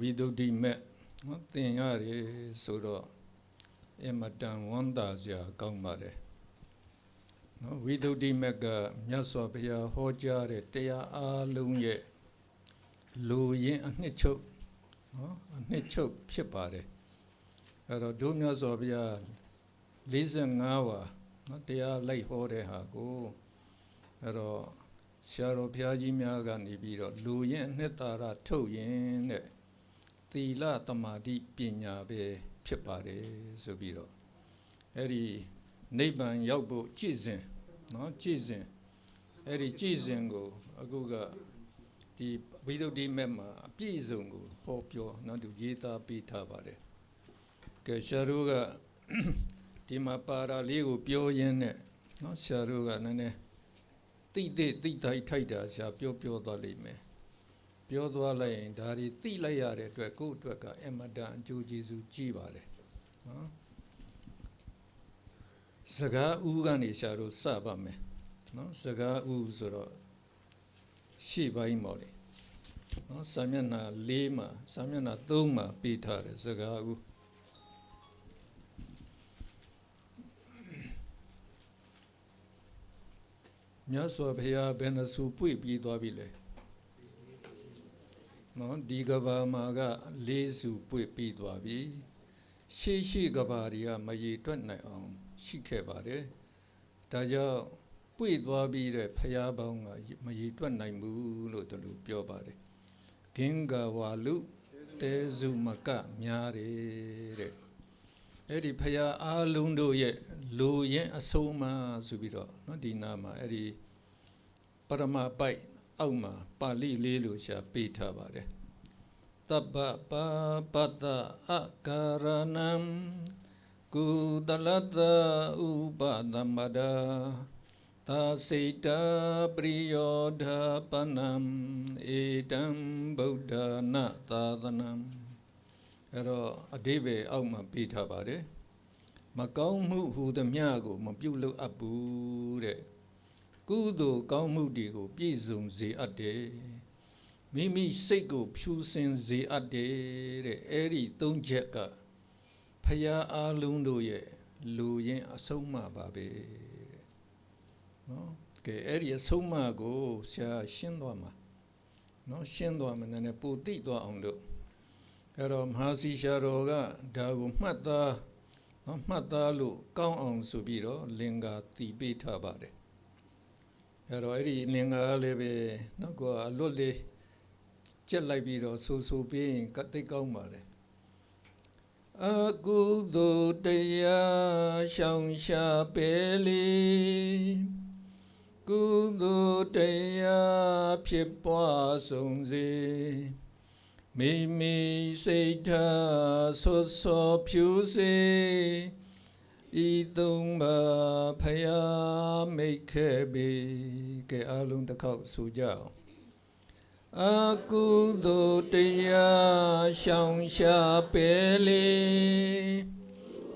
ဝိသုဒ္ဓိမက်နော်သင်ရတယ်ဆိုတော့အမတန်ဝမ်းသာစရာကောင်းပါတယ်နော်ဝိသုဒ္ဓိမက်ကမြတ်စွာဘုရားဟောကြားတဲ့တရားအားလုံးရဲ့လူရင်းအနှစ်ချုပ်နော်အနှစ်ချုပ်ဖြစ်ပါတယ်အဲ့တော့ဒုမြတ်စွာဘုရား45ဝါနော်တရားလိုက်ဟောတဲ့ဟာကိုအဲ့တော့ဆရာတော်ဘုရားကြီးများကနေပြီးတော့လူရင်းအနှစ်သာရထုတ်ရင်တဲ့သီလသမာဓိပညာပဲဖြစ်ပါတယ်ဆိုပြီးတော့အဲ့ဒီနိဗ္ဗာန်ရောက်ဖို့ကြည်စဉ်နော်ကြည်စဉ်အဲ့ဒီကြည်စဉ်ကိုအခုကဒီဝိသုဒ္ဓိမက်မှာအပြည့်စုံကိုဟောပြောနော်သူရေးသားပေးထားပါတယ်ကဲဆရာတို့ကဒီမှာပါရာလေးကိုပြောရင်းနဲ့နော်ဆရာတို့ကနည်းနည်းတိထိုက်တာဆရာပြောသွားလိမ့်မယ်ပြောသွားလိုက်ရင်ဒါတွေသိလိုက်ရတဲ့အတွက်ကိုယ့်အတွက်ကအမတန်အကျိုးကျေးဇူးကြီးပါတယ်နော်စကားဦးကနေဆရာတို့စပါမယ်နော်စကားဦးဆိုတော့ရှေ့ပိုင်းပေါ့လေနော်စာမျက်နှာ4မှာစာမျက်နှာ3မှာပေးထားတယ်စကားဦးမြတ်စွာဘုရားဘယ်နှစုပွေပြီးသွားပြီလဲနော်ဒီကဘာမှာက4စုပွေပြီးသွားပြီရှေ့ကဘာတွေကမရေတွက်နိုင်အောင်ရှိခဲ့ပါတယ်ဒါကြောင့်ပွေသွားပြီးတဲ့ဘုရားပေါင်းကမရေတွက်နိုင်ဘူးလို့သူတို့ပြောပါတယ်ဂင်္ဂဝါလူတဲစုမကများတယ်တဲ့အဲ့ဒီဘုရားအားလုံးတို့ရဲ့လူရင်အဆုံးအမဆိုပြီးတော့เนาะဒီနာမှာအဲ့ဒီပရမပိုက်အောက်မှာပါဠိလေးလို့ရှာပေးထားပါတယ်တပ္ပပါပတ္တအကာရဏံကုတလတ္တဥပသမ္ပဒာသာစိတပရိယောဓပနံဧတံဗုဒ္ဓနာသာသနံအဲ့တော့အဓိပ္ပာယ်အောက်မှာပေးထားပါတယ်မကောင်းမှုဟူသမျှကိုမပြုလုပ်အပ်ဘူးတဲ့ကုသိုလ်ကောင်းမှုတွေကိုပြည့်စုံစေအပ်တယ်မိမိစိတ်ကိုဖြူစင်စေအပ်တယ်တဲ့အဲ့ဒီ၃ချက်ကဖရာအားလုံးတို့ရဲ့လူရင်းအဆုံးအမပါပဲတဲ့နော်ကဲအဲ့ဒီအဆုံးအမကိုဆရာရှင်းသွားမှာနော်ရှင်းသွားမှလည်းပိုသိသွားအောင်လို့အဲ့တော့မဟာစီရှာတော်ကဒါကိုမှတ်သားလို့ကောင်းအောင်ဆိုပြီးတော့လင်္ကာတည်ပေးထားပါတယ်အဲ့တော့အဲ့ဒီလင်္ကာလည်းပဲနော်ကိုအလွတ်လေးကျက်လိုက်ပြီးတော့ဆိုပြီးရင်သိကောင်းပါတယ်အကုသိုလ်တရားရှောင်ရှားပေလေကုသိုလ်တရားဖြစ်ပွားဆုံးစေမိမိစိတ်ထားဆွဆောဖြူစေဤသုံးပါဖယားမိတ်ခဲ့ပေကဲအလုံးတစ်ခေါက်ဆိုကြအောင်အကုသိုလ်တရားရှောင်ရှားပေလေ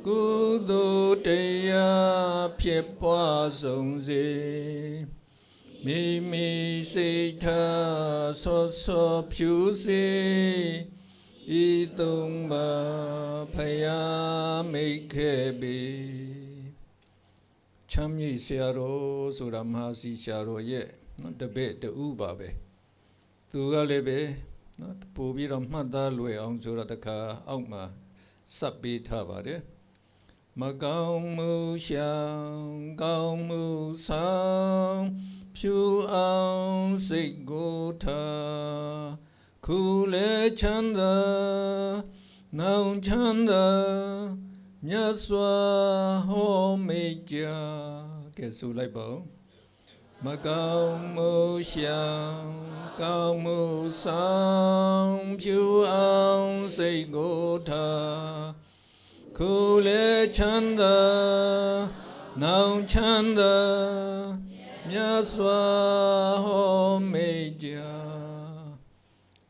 ကုသိုလ်တရားဖြစ်ပွားဆုံးစေမိမိစိတ်ထားဆောဖြူစေဤသုံးပါဖယားမိတ်ခဲ့ပေချမ်းမြေ့ဆရာတော်ဆိုတာမဟာစီဆရာတော်ရဲ့နော်တပည့်တူပါပဲသူကလည်းပဲနော်ပို့ပြီးတော့မှတ်သားလွယ်အောင်ဆိုတာတခါအောက်မှာစပ်ပေးထားပါတယ်မကောင်းမှုရှောင်ကောင်းမှုဆောင်ဖြူအောင်စိတ်ကိုထားခုလေချမ်းသာနောင်ချမ်းသာမြတ်စွာဟောမိတ်ကြကဲဆိုလိုက်ပါဦးမကောင်းမှုရှောင်ကောင်းမှုဆောင်ဖြူအောင်စိတ်ကိုထားခုလေချမ်းသာနောင်ချမ်းသာမြတ်စွာဟောမိတ်ကြ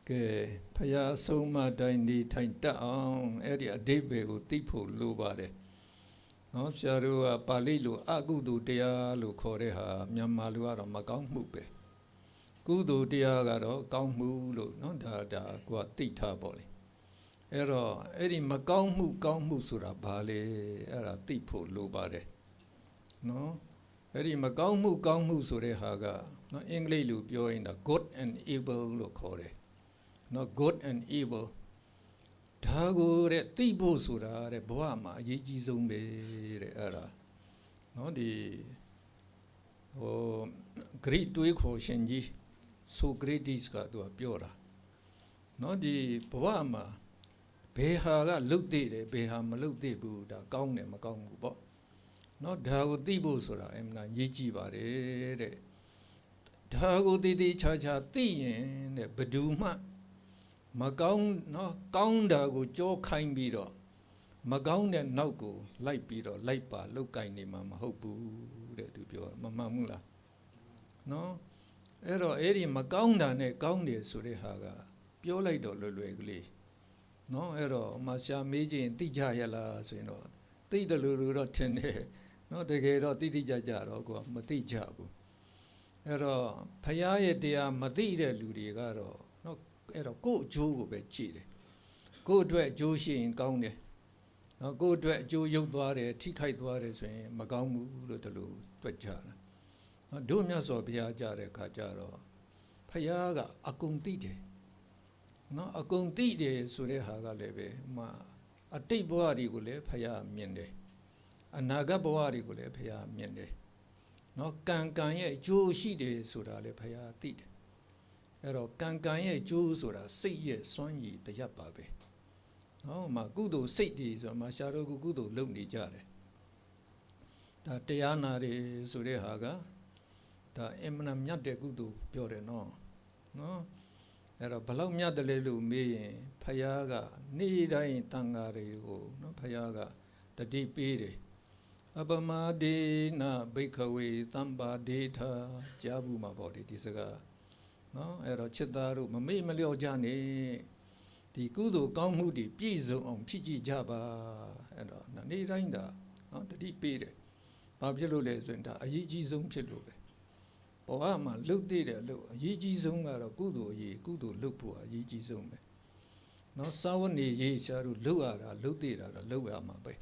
ကဲဖယားဆုံးမတိုင်းနေထိုင်တတ်အောင်အဲ့ဒီအဓိပ္ပာယ်ကိုသိဖို့လိုပါတယ်နော်ဆရာတို့ကပါဠိလိုအကုသိုလ်တရားလို့ခေါ်တဲ့ဟာမြန်မာလိုကတော့မကောင်းမှုပဲကုသိုလ်တရားကတော့ကောင်းမှုလို့နော်ဒါကိုကသိထားပါလေ အဲ့တော့အဲ့ဒီမကောင်းမှုဆိုတာဘာလဲအဲ့ဒါသိဖို့လိုပါတယ်နော်အဲ့ဒီမကောင်းမှုဆိုတဲ့ဟာကနော်အင်္ဂလိပ်လိုပြောရင်ဒါ good and evil လို့ခေါ်တယ်နော် good and evil ဒါကိုတဲ့သိဖို့ဆိုတာတဲ့ဘဝမှာအရေးကြီးဆုံးပဲတဲ့အဲ့ဒါနော်ဒီGreat တွေးခေါ်ရှင်ကြီး Socrates ကသူကပြောတာနော်ဒီဘဝမှာဘယ်ဟာကလုတ်သိတယ်ဘယ်ဟာမလုတ်သိဘူးဒါကောင်းတယ်မကောင်းဘူးပေါ့နော်ဒါကိုသိဖို့ဆိုတာအမှန်ရေးကြည့်ပါတယ်တဲ့ဒါကိုတည်ချာသိရင်တဲ့ဘယ်သူမှမကောင်းနော်ကောင်းတာကိုကြောခိုင်းပြီးတော့မကောင်းတဲ့နောက်ကိုလိုက်ပြီးတော့လိုက်ပါလုတ်ကင်နေမှာမဟုတ်ဘူးတဲ့သူပြောမမှန်ဘူးလားနော်အဲ့တော့အဲ့ဒီမကောင်းတာနဲ့ကောင်းတယ်ဆိုတဲ့ဟာကပြောလိုက်တော့လွယ်ကလေးနော်အဲ့တော့မဆရာမေးခြင်းသိကြရလားဆိုရင်တော့သိတယ်လို့တော့ထင်တယ်နော်တကယ်တော့တိကြတော့ကိုမသိကြဘူးအဲ့တော့ဖရာရဲ့တရားမသိတဲ့လူတွေကတော့နော်အဲ့တော့ကိုယ့်အကျိုးကိုပဲကြည့်တယ်ကိုယ့်အတွက်အကျိုးရှိရင်ကောင်းတယ်နော်ကိုယ့်အတွက်အကျိုးရုပ်သွားတယ်ထိခိုက်သွားတယ်ဆိုရင်မကောင်းဘူးလို့တလို့တွက်ကြတာနော်တို့မြတ်စွာဘုရားကြားတဲ့ခါကျတော့ဖရာကအကုန်သိတယ်နော်အကုန်သိတယ်ဆိုတဲ့ဟာကလည်းပဲအတိတ်ဘဝတွေကိုလည်းဖရာမြင်တယ်အနာဂတ်ဘဝတွေကိုလည်းဖရာမြင်တယ်နော်ကံရဲ့အကျိုးရှိတယ်ဆိုတာလည်းဖရာသိတယ်အဲ့တော့ကံရဲ့အကျိုးဆိုတာစိတ်ရဲ့စွမ်းရည်တရားပါပဲနော်ကုသိုလ်စိတ်တွေဆိုတာရှားတော့ကုသိုလ်လုပ်နေကြတယ်ဒါတရားနာတွေဆိုတဲ့ဟာကဒါအမှန်မြတ်တဲ့ကုသိုလ်ပြောတယ်နော်အဲ့တော့ဘလောက်မြတ်တယ်လဲလို့မေးရင်ဖယားကနေ့တိုင်းတန်ဃာတွေကိုနော်ဖယားကတတိပေးတယ်အပမဒေနဘိခဝေတမ္ပါဒေထာကြားဘူးမှာပေါ့ဒီစကားနော်အဲ့တော့ချစ်သားတို့မမေ့မလျော့ကြနဲ့ဒီကုသိုလ်ကောင်းမှုတွေပြည့်စုံအောင်ဖြစ်ကြကြပါအဲ့တော့နေ့တိုင်းဒါနော်တတိပေးတယ်ဘာဖြစ်လို့လဲဆိုရင်ဒါအရေးကြီးဆုံးဖြစ်လို့ပဲဘဝမှာလှုပ်သေးတယ်လို့အရေးကြီးဆုံးကတော့ကုသိုလ်လုပ်ဖို့အရေးကြီးဆုံးပဲနော်စာဝတ်နေရေးရှားတို့လှုပ်ရတာလှုပ်သေးတာတော့လှုပ်ရမှာပဲ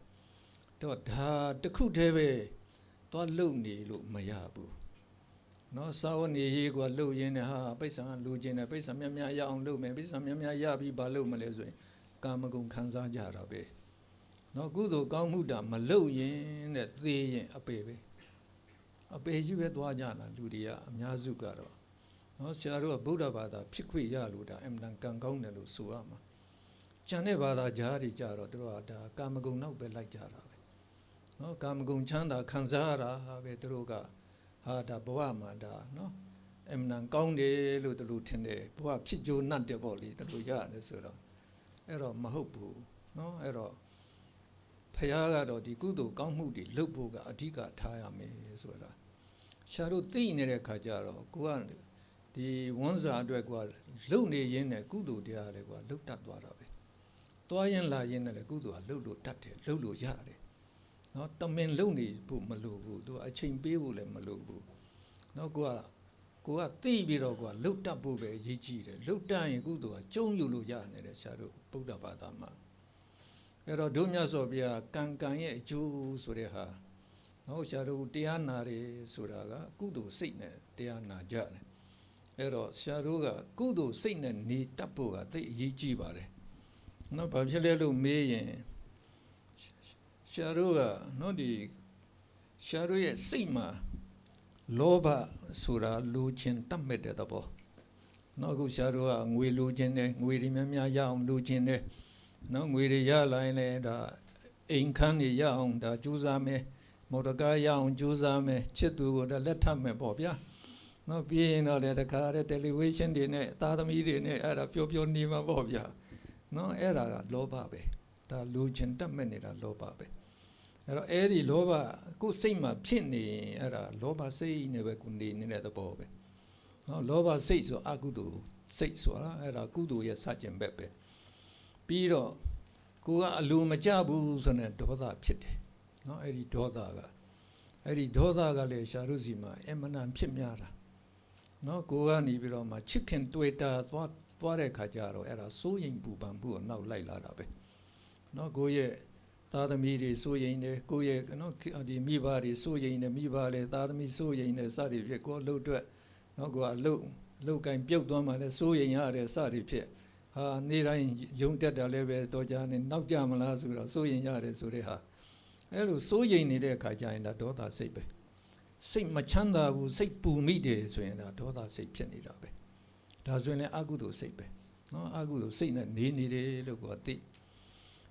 တော့ဒါတခုတည်းပဲသွားလှုပ်နေလို့မရဘူးနော်စာဝတ်နေရေးကလှုပ်ရင်းနဲ့ဟာပိဿံလူချင်းနဲ့ပိဿံများရအောင်လှုပ်မယ်ပိဿံများရပြီးဘာလှုပ်မလဲဆိုရင်ကာမဂုဏ်ခံစားကြတာပဲနော်ကုသိုလ်ကောင်းမှုတာမလှုပ်ရင်တဲ့သေရင်အပေယူပဲသွားကြတာလူတွေကအများစုကတော့နော်ဆရာတို့ကဗုဒ္ဓဘာသာဖြစ်ခွင့်ရလို့ဒါအမှန်ကံကောင်းတယ်လို့ဆိုရမှာကျန်တဲ့ဘာသာကြားတွေကြတော့သူတို့ကဒါကာမဂုဏ်နောက်ပဲလိုက်ကြတာပဲနော်ကာမဂုဏ်ချမ်းသာခံစားရတာပဲသူတို့ကဟာဒါဘဝမှာဒါနော်အမှန်ကောင်းတယ်လို့သူတို့ထင်တယ်ဘဝဖြစ်ကြိုးနှံ့တယ်ပေါ့လေသူတို့ရတယ်ဆိုတော့အဲ့တော့မဟုတ်ဘူးနော်အဲ့တော့ဖယားကတော့ဒီကုသိုလ်ကောင်းမှုတွေလုပ်ဖို့ကအဓိကထားရမယ်ဆိုတာရှားတို့သိနေတဲ့ခါကျတော့ကိုကဒီဝန်စာအတွက်ကိုလုံနေရင်းနဲ့ကုသိုလ်တရားတွေကိုလှုပ်တတ်သွားတာပဲသွားရင်လာရင်လည်းကုသိုလ်ကလှုပ်လို့တတ်တယ်လှုပ်လို့ရတယ်နော်တမင်လုံနေဖို့မလိုဘူးသူအချိန်ပေးဖို့လည်းမလိုဘူးနော်ကိုကသိပြီးတော့ကိုကလှုပ်တတ်ဖို့ပဲရည်ကြည်တယ်လှုပ်တတ်ရင်ကုသိုလ်ကကျုံယူလို့ရနေတယ်ရှားတို့ဗုဒ္ဓဘာသာမှာအဲ့တော့ဒုမြတ်စွာဘုရားကံရဲ့အကျိုးဆိုတဲ့ဟာနော်ရှားတို့တရားနာတယ်ဆိုတာကကုသိုလ်စိတ်နဲ့တရားနာကြတယ်အဲ့တော့ရှားတို့ကကုသိုလ်စိတ်နဲ့နေတတ်ဖို့ကသိအရေးကြီးပါတယ်နော်ဘာဖြစ်လဲလို့မေးရင်ရှားတို့ကနော်ဒီရှားတို့ရဲ့စိတ်မှာလောဘဆိုတာလူချင်းတတ်မဲ့တဲ့သဘောနော်အခုရှားတို့ကငွေလူချင်းတယ်ငွေတွေများရအောင်လူချင်းတယ်နော်ငွေတွေရလာရင်လည်းဒါအိမ်ခန်းတွေရအောင်ဒါကြိုးစားမယ်မော်တော်ကားရအောင်ကြိုးစားမယ်ချစ်သူကိုဒါလက်ထပ်မယ်ပေါ့ဗျာနော်ပြီးရင်တော့လည်းတခါတဲ့တယ်လီဗေးရှင်းတွေနဲ့သားသမီးတွေနဲ့အဲ့ဒါပျော်နေမှာပေါ့ဗျာနော်အဲ့ဒါကလောဘပဲဒါလူချင်းတတ်မဲ့နေတာလောဘပဲအဲ့တော့အဲ့ဒီလောဘကိုယ်စိတ်မှာဖြစ်နေရင်အဲ့ဒါလောဘစိတ်နဲ့ပဲကိုနေနေတဲ့သဘောပဲနော်လောဘစိတ်ဆိုအကုသိုလ်စိတ်ဆိုတာအဲ့ဒါကုသိုလ်ရဲ့စကြင်ဘက်ပဲပြီးတော့ကိုကအလိုမကျဘူးဆိုတဲ့ဒေါသဖြစ်တယ်နော်အဲ့ဒီဒေါသကလည်းရှာရုစီမှာအမှန်တန်ဖြစ်များတာနော်ကိုကနေပြီးတော့မှချစ်ခင်တွေ့တာသွား သွားတဲ့ခါကျတော့အဲ့ဒါစိုးရိမ်ပူပန်မှုကိုနောက်လိုက်လာတာပဲနော်ကိုယ့်ရဲ့သားသမီးတွေစိုးရိမ်တယ်ကိုယ့်ရဲ့နော်ဒီမိဘတွေစိုးရိမ်တယ်မိဘလည်းသားသမီးစိုးရိမ်တယ်စသည်ဖြင့်ကိုယ်အလုပ်အတွက်နော်ကိုယ်အလုပ်ကင်ပြုတ်သွားမှလည်းစိုးရိမ်ရတယ်စသည်ဖြင့်ဟာနေတိုင်းယုံတက်တာလည်းပဲတော့ကြနေနောက်ကြမလားဆိုတော့စိုးရိမ်ရတယ်ဆိုတဲ့ဟာအဲ့လိုစိုးရိမ်နေတဲ့အခါကျရင်ဒါဒေါသစိတ်ပဲစိတ်မချမ်းသာဘူးစိတ်ပူမိတယ်ဆိုရင်ဒါဒေါသစိတ်ဖြစ်နေတာပဲဒါဆိုရင်လည်းအကုသိုလ်စိတ်ပဲနော်အကုသိုလ်စိတ်နဲ့နေတယ်လို့ကိုသိ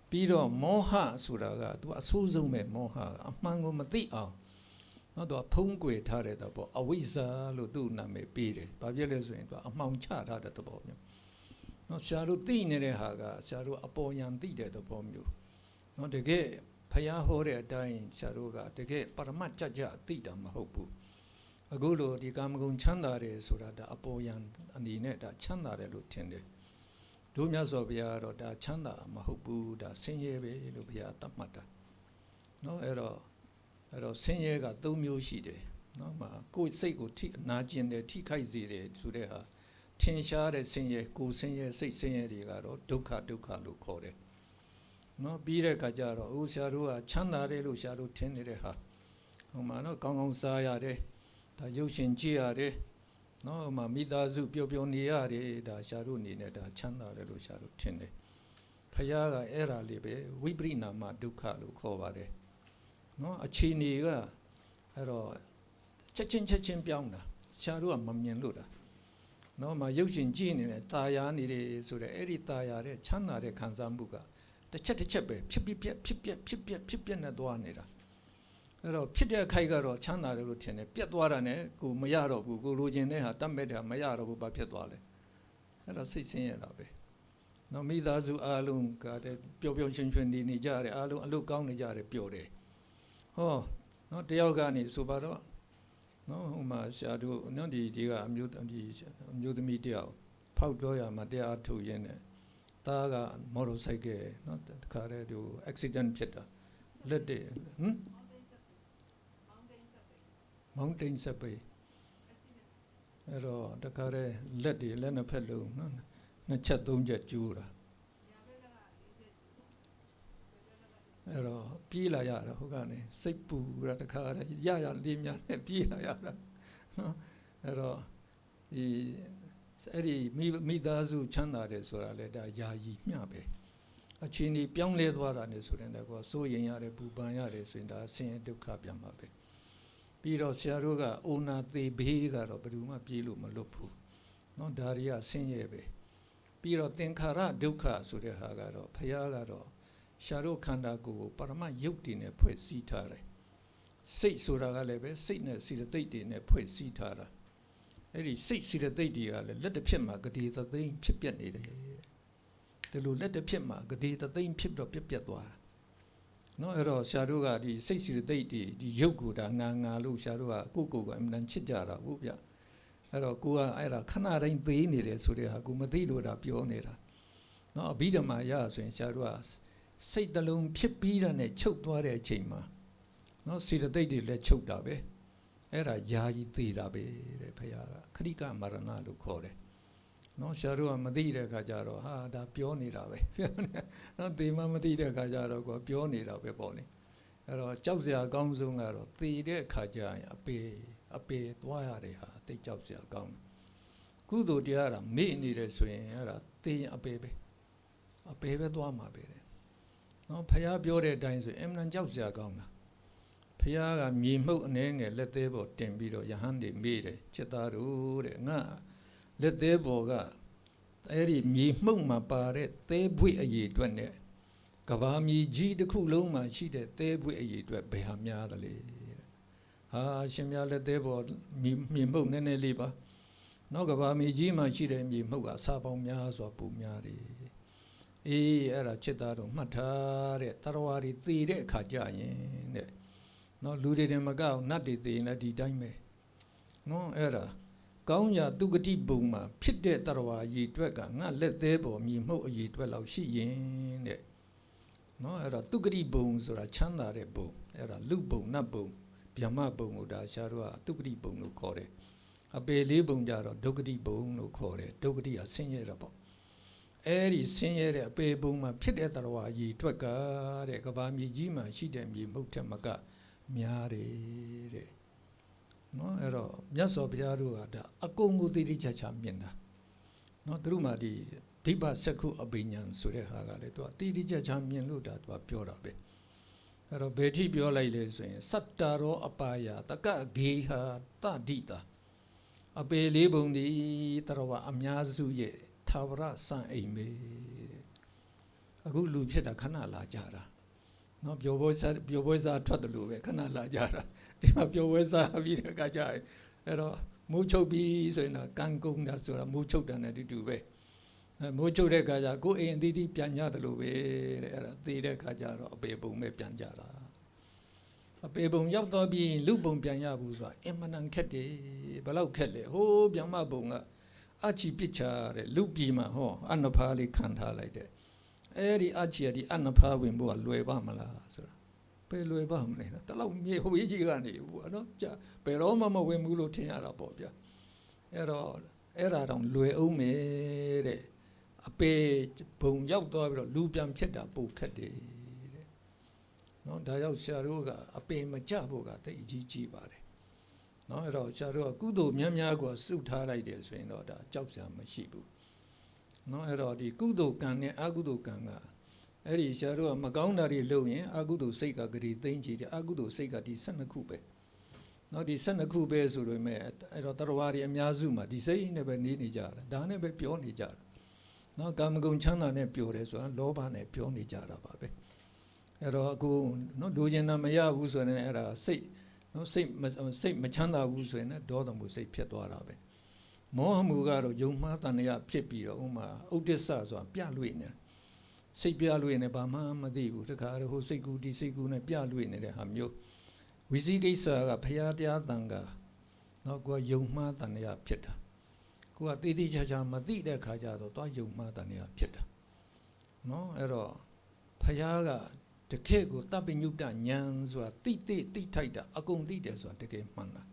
ပြီးတော့မောဟဆိုတာကသူအဆိုးဆုံးပဲမောဟအမှန်ကိုမသိအောင်နော်သူဖုံးကွယ်ထားတဲ့သဘောအဝိဇ္ဇာလို့သူ့နာမည်ပေးတယ်ဘာဖြစ်လဲဆိုရင်သူအမှောင်ချထားတဲ့သဘောမျိုးနော်ဆရာတို့သိနေတဲ့ဟာကဆရာတို့အပေါ်ယံသိတဲ့သဘောမျိုးနော်တကယ်ဖယားဟောတဲ့အတိုင်းဆရာတို့ကတကယ်ပရမတ်ကြကြသိတာမဟုတ်ဘူးအခုလိုဒီကာမဂုဏ်ချမ်းသာတယ်ဆိုတာဒါအပေါ်ယံအနေနဲ့ဒါချမ်းသာတယ်လို့ထင်တယ်တို့မြတ်စွာဘုရားကတော့ဒါချမ်းသာမဟုတ်ဘူးဒါဆင်းရဲပဲလို့ဘုရားသတ်မှတ်တာနော်အဲ့တော့ဆင်းရဲက၃မျိုးရှိတယ်နော်မှာကိုယ်စိတ်ကိုနာကျင်တယ်ထိခိုက်စေတယ်ဆိုတဲ့ဟာထင်ရှားတဲ့ဆင်းရဲကိုယ်ဆင်းရဲစိတ်ဆင်းရဲတွေကတော့ဒုက္ခလို့ခေါ်တယ်နော်ပြီးတဲ့အခါကျတော့ဦးဆရာတို့ကချမ်းသာတယ်လို့ဆရာတို့ထင်နေတဲ့ဟာဟိုမှာနော်ကောင်းကောင်းစားရတယ်ဒါရုပ်ရှင်ကြည့်ရတယ်နော်ဟိုမှာမိသားစုပျော်ပျော်နေရတယ်ဒါဆရာတို့အနေနဲ့ဒါချမ်းသာတယ်လို့ဆရာတို့ထင်တယ်ဖယားကအဲ့ဒါလေးပဲဝိပရိနာမဒုက္ခလို့ခေါ်ပါတယ်နော်အခြေအနေကအဲ့တော့ချက်ချင်းပြောင်းတာဆရာတို့ကမမြင်လို့တာနော်မှာရုပ်ရှင်ကြည့်နေတယ်ตาယာနေတယ်ဆိုတော့အဲ့ဒီตาယာတဲ့ချမ်းသာတဲ့ခံစားမှုကတစ်ချက်ပဲဖြစ်ပြက်နဲ့သွားနေတာအဲ့တော့ဖြစ်တဲ့ခိုက်ကတော့ချမ်းသာတယ်လို့ထင်တယ်ပြက်သွားတာနဲ့ကိုမရတော့ဘူးကိုလိုချင်တဲ့ဟာတတ်မဲ့တာမရတော့ဘူးဘာဖြစ်သွားလဲအဲ့တော့စိတ်ဆင်းရဲတာပဲနော်မိသားစုအားလုံးကတဲ့ပျော်ရွှင်နေကြတယ်အားလုံးအလုပ်ကောင်းနေကြတယ်ပျော်တယ်ဟောနော်တယောက်ကနေဆိုပါတော့နော်ဟိုမှာဆရာတို့နော်ဒီကအမျိုးသမီးတယောက်ဖောက်ပြောရမှာတရားထုတ်ရင်းနဲ့တားကမော်တော်ဆိုင်ကယ်နော်တခါတည်းသူ accident ဖြစ်တာလက်တွေmountain ဆက်ပေအဲ့တော့တခါတည်းလက်နှစ်ဖက်လုံးနော်နှစ်ချက်သုံးချက်ကျိုးတာအဲ့တော့ပြေးလာရတာဟိုကနေစိတ်ပူတာတခါတည်းရလေးများနဲ့ပြေးလာရတာနော်အဲ့တော့ဒီအဲ့ဒီမိသားစုချမ်းသာတယ်ဆိုတာလေဒါယာယီမျှပဲအချင်းကြီးပြောင်းလဲသွားတာနေဆိုရင်လည်းကိုစိုးရင်ရတယ်ပူပန်ရတယ်ဆိုရင်ဒါဆင်းရဲဒုက္ခပြန်မှာပဲပြီးတော့ဆရာတို့ကအိုနာသေးဘေးကတော့ဘယ်သူမှပြေးလို့မလွတ်ဘူးเนาะဒါတွေကဆင်းရဲပဲပြီးတော့သင်္ခါရဒုက္ခဆိုတဲ့ဟာကတော့ဘုရားကတော့ရှာတို့ခန္ဓာကိုယ်ကိုပရမတ်ယုတ်တည်နဲ့ဖွဲ့စည်းထားတယ်စိတ်ဆိုတာကလည်းပဲစိတ်နဲ့စေတသိက်တွေနဲ့ဖွဲ့စည်းထားတာအဲ့ဒီစိတ်စေတသိက်တွေကလည်းလက်တစ်ဖြစ်မှာဂတိသသိမ်းဖြစ်ပြက်နေတယ်ဒီလိုလက်တစ်ဖြစ်မှာဂတိသသိမ်းဖြစ်တော့ပြက်သွားတာနော်အဲ့တော့ဆရာတို့ကဒီစိတ်စေတသိက်တွေဒီရုပ်ကိုဒါငါလို့ဆရာတို့ကကိုယ်ကအမှန်ချစ်ကြတာဟုတ်ဗျအဲ့တော့ကိုကအဲ့ဒါခဏတိုင်းသေးနေတယ်ဆိုတဲ့ဟာကိုမသိလို့ဒါပြောနေတာနော်အဘိဓမ္မာရဆိုရင်ဆရာတို့ကစိတ်တလုံးဖြစ်ပြီးတာနဲ့ချုပ်သွားတဲ့အချိန်မှာနော်စေတသိက်တွေလည်းချုပ်တာပဲအဲ့ဒါယာယီသေးတာပဲတဲ့ဘုရားကခရိကမရဏလို့ခေါ်တယ်နော်ဆရာတို့ကမသိတဲ့အခါကျတော့ဟာဒါပြောနေတာပဲပြောနေနော်သေမှမသိတဲ့အခါကျတော့ကိုပြောနေတာပဲပေါ့လေအဲ့တော့ကြောက်စရာအကောင်းဆုံးကတော့သေတဲ့အခါကျရင်အပေသွားရတဲ့ဟာသိကြောက်စရာကောင်းတယ်ကုသိုလ်တရားကမေ့နေတယ်ဆိုရင်အဲ့ဒါသေရင်အပေပဲသွားမှာပဲတဲ့နော်ဘုရားပြောတဲ့အတိုင်းဆိုအမှန်ကြောက်စရာကောင်းတာဘုရားကမြေမှုန့်အနေငယ်လက်သေးပေါ်တင်ပြီးတော့ယဟန်တွေမေးတယ်จิตသားတို့တဲ့ငါလက်သေးပေါ်ကအဲ့ဒီမြေမှုန့်မှာပါတဲ့သဲပွေအရေအတွက်နဲ့ကဘာမြေကြီးတစ်ခုလုံးမှာရှိတဲ့သဲပွေအရေအတွက်ဘယ်ဟာများသလဲတဲ့ဟာရှင်များလက်သေးပေါ်မြေမှုန့်နည်းနည်းလေးပါနောက်ကဘာမြေကြီးမှာရှိတဲ့မြေမှုန့်ကအစာပေါင်းများစွာပူများတယ်အေးအဲ့ဒါจิตသားတို့မှတ်ထားတဲ့တရဝါတွေသေတဲ့အခါကြရင်တဲ့နော်လူတွေတင်မကောက်နတ်တွေသေရင်လည်းဒီတိုင်းပဲနော်အဲ့ဒါကောင်းရာသူဂတိဘုံမှာဖြစ်တဲ့တရဝါရည်တွက်ကငါလက်သေးပေါ်မြေမှုန့်အရည်တွက်လောက်ရှိရင်တဲ့နော်အဲ့ဒါသူဂတိဘုံဆိုတာချမ်းသာတဲ့ဘုံအဲ့ဒါလူဘုံနတ်ဘုံဗျမဘုံကိုဒါရှားတို့ကသူဂတိဘုံလို့ခေါ်တယ် အပေလေးပုံကြတော့ဒုက္ခတိပုံလို့ခေါ်တယ်ဒုက္ခတိကဆင်းရဲတာပေါ့အဲ့ဒီဆင်းရဲတဲ့အပေပုံမှာဖြစ်တဲ့တရားရည်ထွက်ကတဲ့ကဘာမြေကြီးမှာရှိတဲ့မြေမုတ်ထက်မကများတယ်တဲ့နော်အဲ့တော့မြတ်စွာဘုရားတို့ကဒါအကုန်ကိုသိသိချာချာမြင်တာနော်သူတို့မှဒီဒိဗ္ဗစက္ခုအပိညာဆိုတဲ့ဟာကလေသူကသိသိချာချာမြင်လို့ဒါသူကပြောတာပဲအဲ့တော့ဘယ်ထိပြောလိုက်လဲဆိုရင်စတ္တရောအပါယတကဂေဟာတဒိတာအပေလေးပုံဒီတရားအများစုရဲ့သာဝရစံအိမ်ပဲတဲ့အခုလူဖြစ်တာခဏလာကြတာနော်ပျော်ပွဲစားထွက်တယ်လို့ပဲခဏလာကြတာဒီမှာပျော်ပွဲစားပြီးတဲ့အခါကျရင်အဲ့တော့မိုးချုပ်ပြီးဆိုရင်တော့ကံကုန်တာဆိုတာမိုးချုပ်တယ်နဲ့တူတူပဲမိုးချုပ်တဲ့အခါကျကိုယ်အိမ်အသီးသီးပြန်ကြတယ်လို့ပဲတဲ့အဲ့ဒါသေတဲ့အခါကျတော့အပေပုံပဲပြန်ကြတာအပေပုံရောက်တော့ပြီးလူပုံပြန်ရဘူးဆိုတာအင်မတန်ခက်တယ်ဘယ်လောက်ခက်လဲဟိုးပြန်မပုံကအချီပစ်ချတဲ့လူပြည်မှာဟောအနဖားလေးခံထားလိုက်တဲ့အဲ့ဒီအချီရဒီအနဖားဝင်ဖို့ကလွယ်ပါမလားဆိုတာဘယ်လွယ်ပါမလဲတလောက်မြေဟိုကြီးကနေဘူးနော်ကြာဘယ်တော့မှမဝင်ဘူးလို့ထင်ရတာပေါ့ဗျာအဲ့တော့အဲ့ဒါတောင်လွယ်အောင်မယ်တဲ့အပေဘုံရောက်သွားပြီးတော့လူပြန်ဖြစ်တာပိုခက်တယ်တဲ့နော်ဒါကြောင့်ဆရာတို့ကအပေမကြဖို့ကတိတ်အကြီးကြီးပါတယ်နော်အဲ့တော့ဆရာတို့ကကုသိုလ်များများကိုစုထားလိုက်တယ်ဆိုရင်တော့ဒါကြောက်စရာမရှိဘူးနော်အဲ့တော့ဒီကုသိုလ်ကံနဲ့အကုသိုလ်ကံကအဲ့ဒီဆရာတို့ကမကောင်းတာတွေလုပ်ရင်အကုသိုလ်စိတ်ကဂရီသိမ့်ကြည့်တယ်အကုသိုလ်စိတ်ကဒီ12ခုပဲနော်ဒီ12ခုပဲဆိုလို့မဲ့အဲ့တော့တရားတွေအများစုမှာဒီစိတ်နဲ့ပဲနေကြတာဒါနဲ့ပဲပြောနေကြတာနော်ကာမဂုဏ်ချမ်းသာနဲ့ပြောတယ်ဆိုတာလောဘနဲ့ပြောနေကြတာပါပဲအဲ့တော့အခုနော်လူကျင်တာမရဘူးဆိုရင်အဲ့ဒါစိတ်နော်စိတ်မချမ်းသာဘူးဆိုရင်ဒေါသမှုစိတ်ဖြစ်သွားတာပဲမောဟမှုကတော့ယုံမှားတဏှာဖြစ်ပြီးတော့ဥမာဥဒိစ္စဆိုတာပြလွေနေစိတ်ပြလွေနေဘာမှမသိဘူးတခါဟိုစိတ်ကူဒီစိတ်ကူနဲ့ပြလွေနေတဲ့ဟာမျိုးဝိဇိကိစ္စကဘုရားတရားတန်ခါနော်ကိုကယုံမှားတဏှာဖြစ်တာကိုကတည်တည်ချာချာမသိတဲ့ခါကျတော့သွားယုံမှားတဏှာဖြစ်တာနော်အဲ့တော့ဘုရားကတကယ်ကိုတပ်ပညုတဉာဏ်ဆိုတာတိထိုက်တာအကုန်သိတယ်ဆိုတာတကယ်မှန်တာ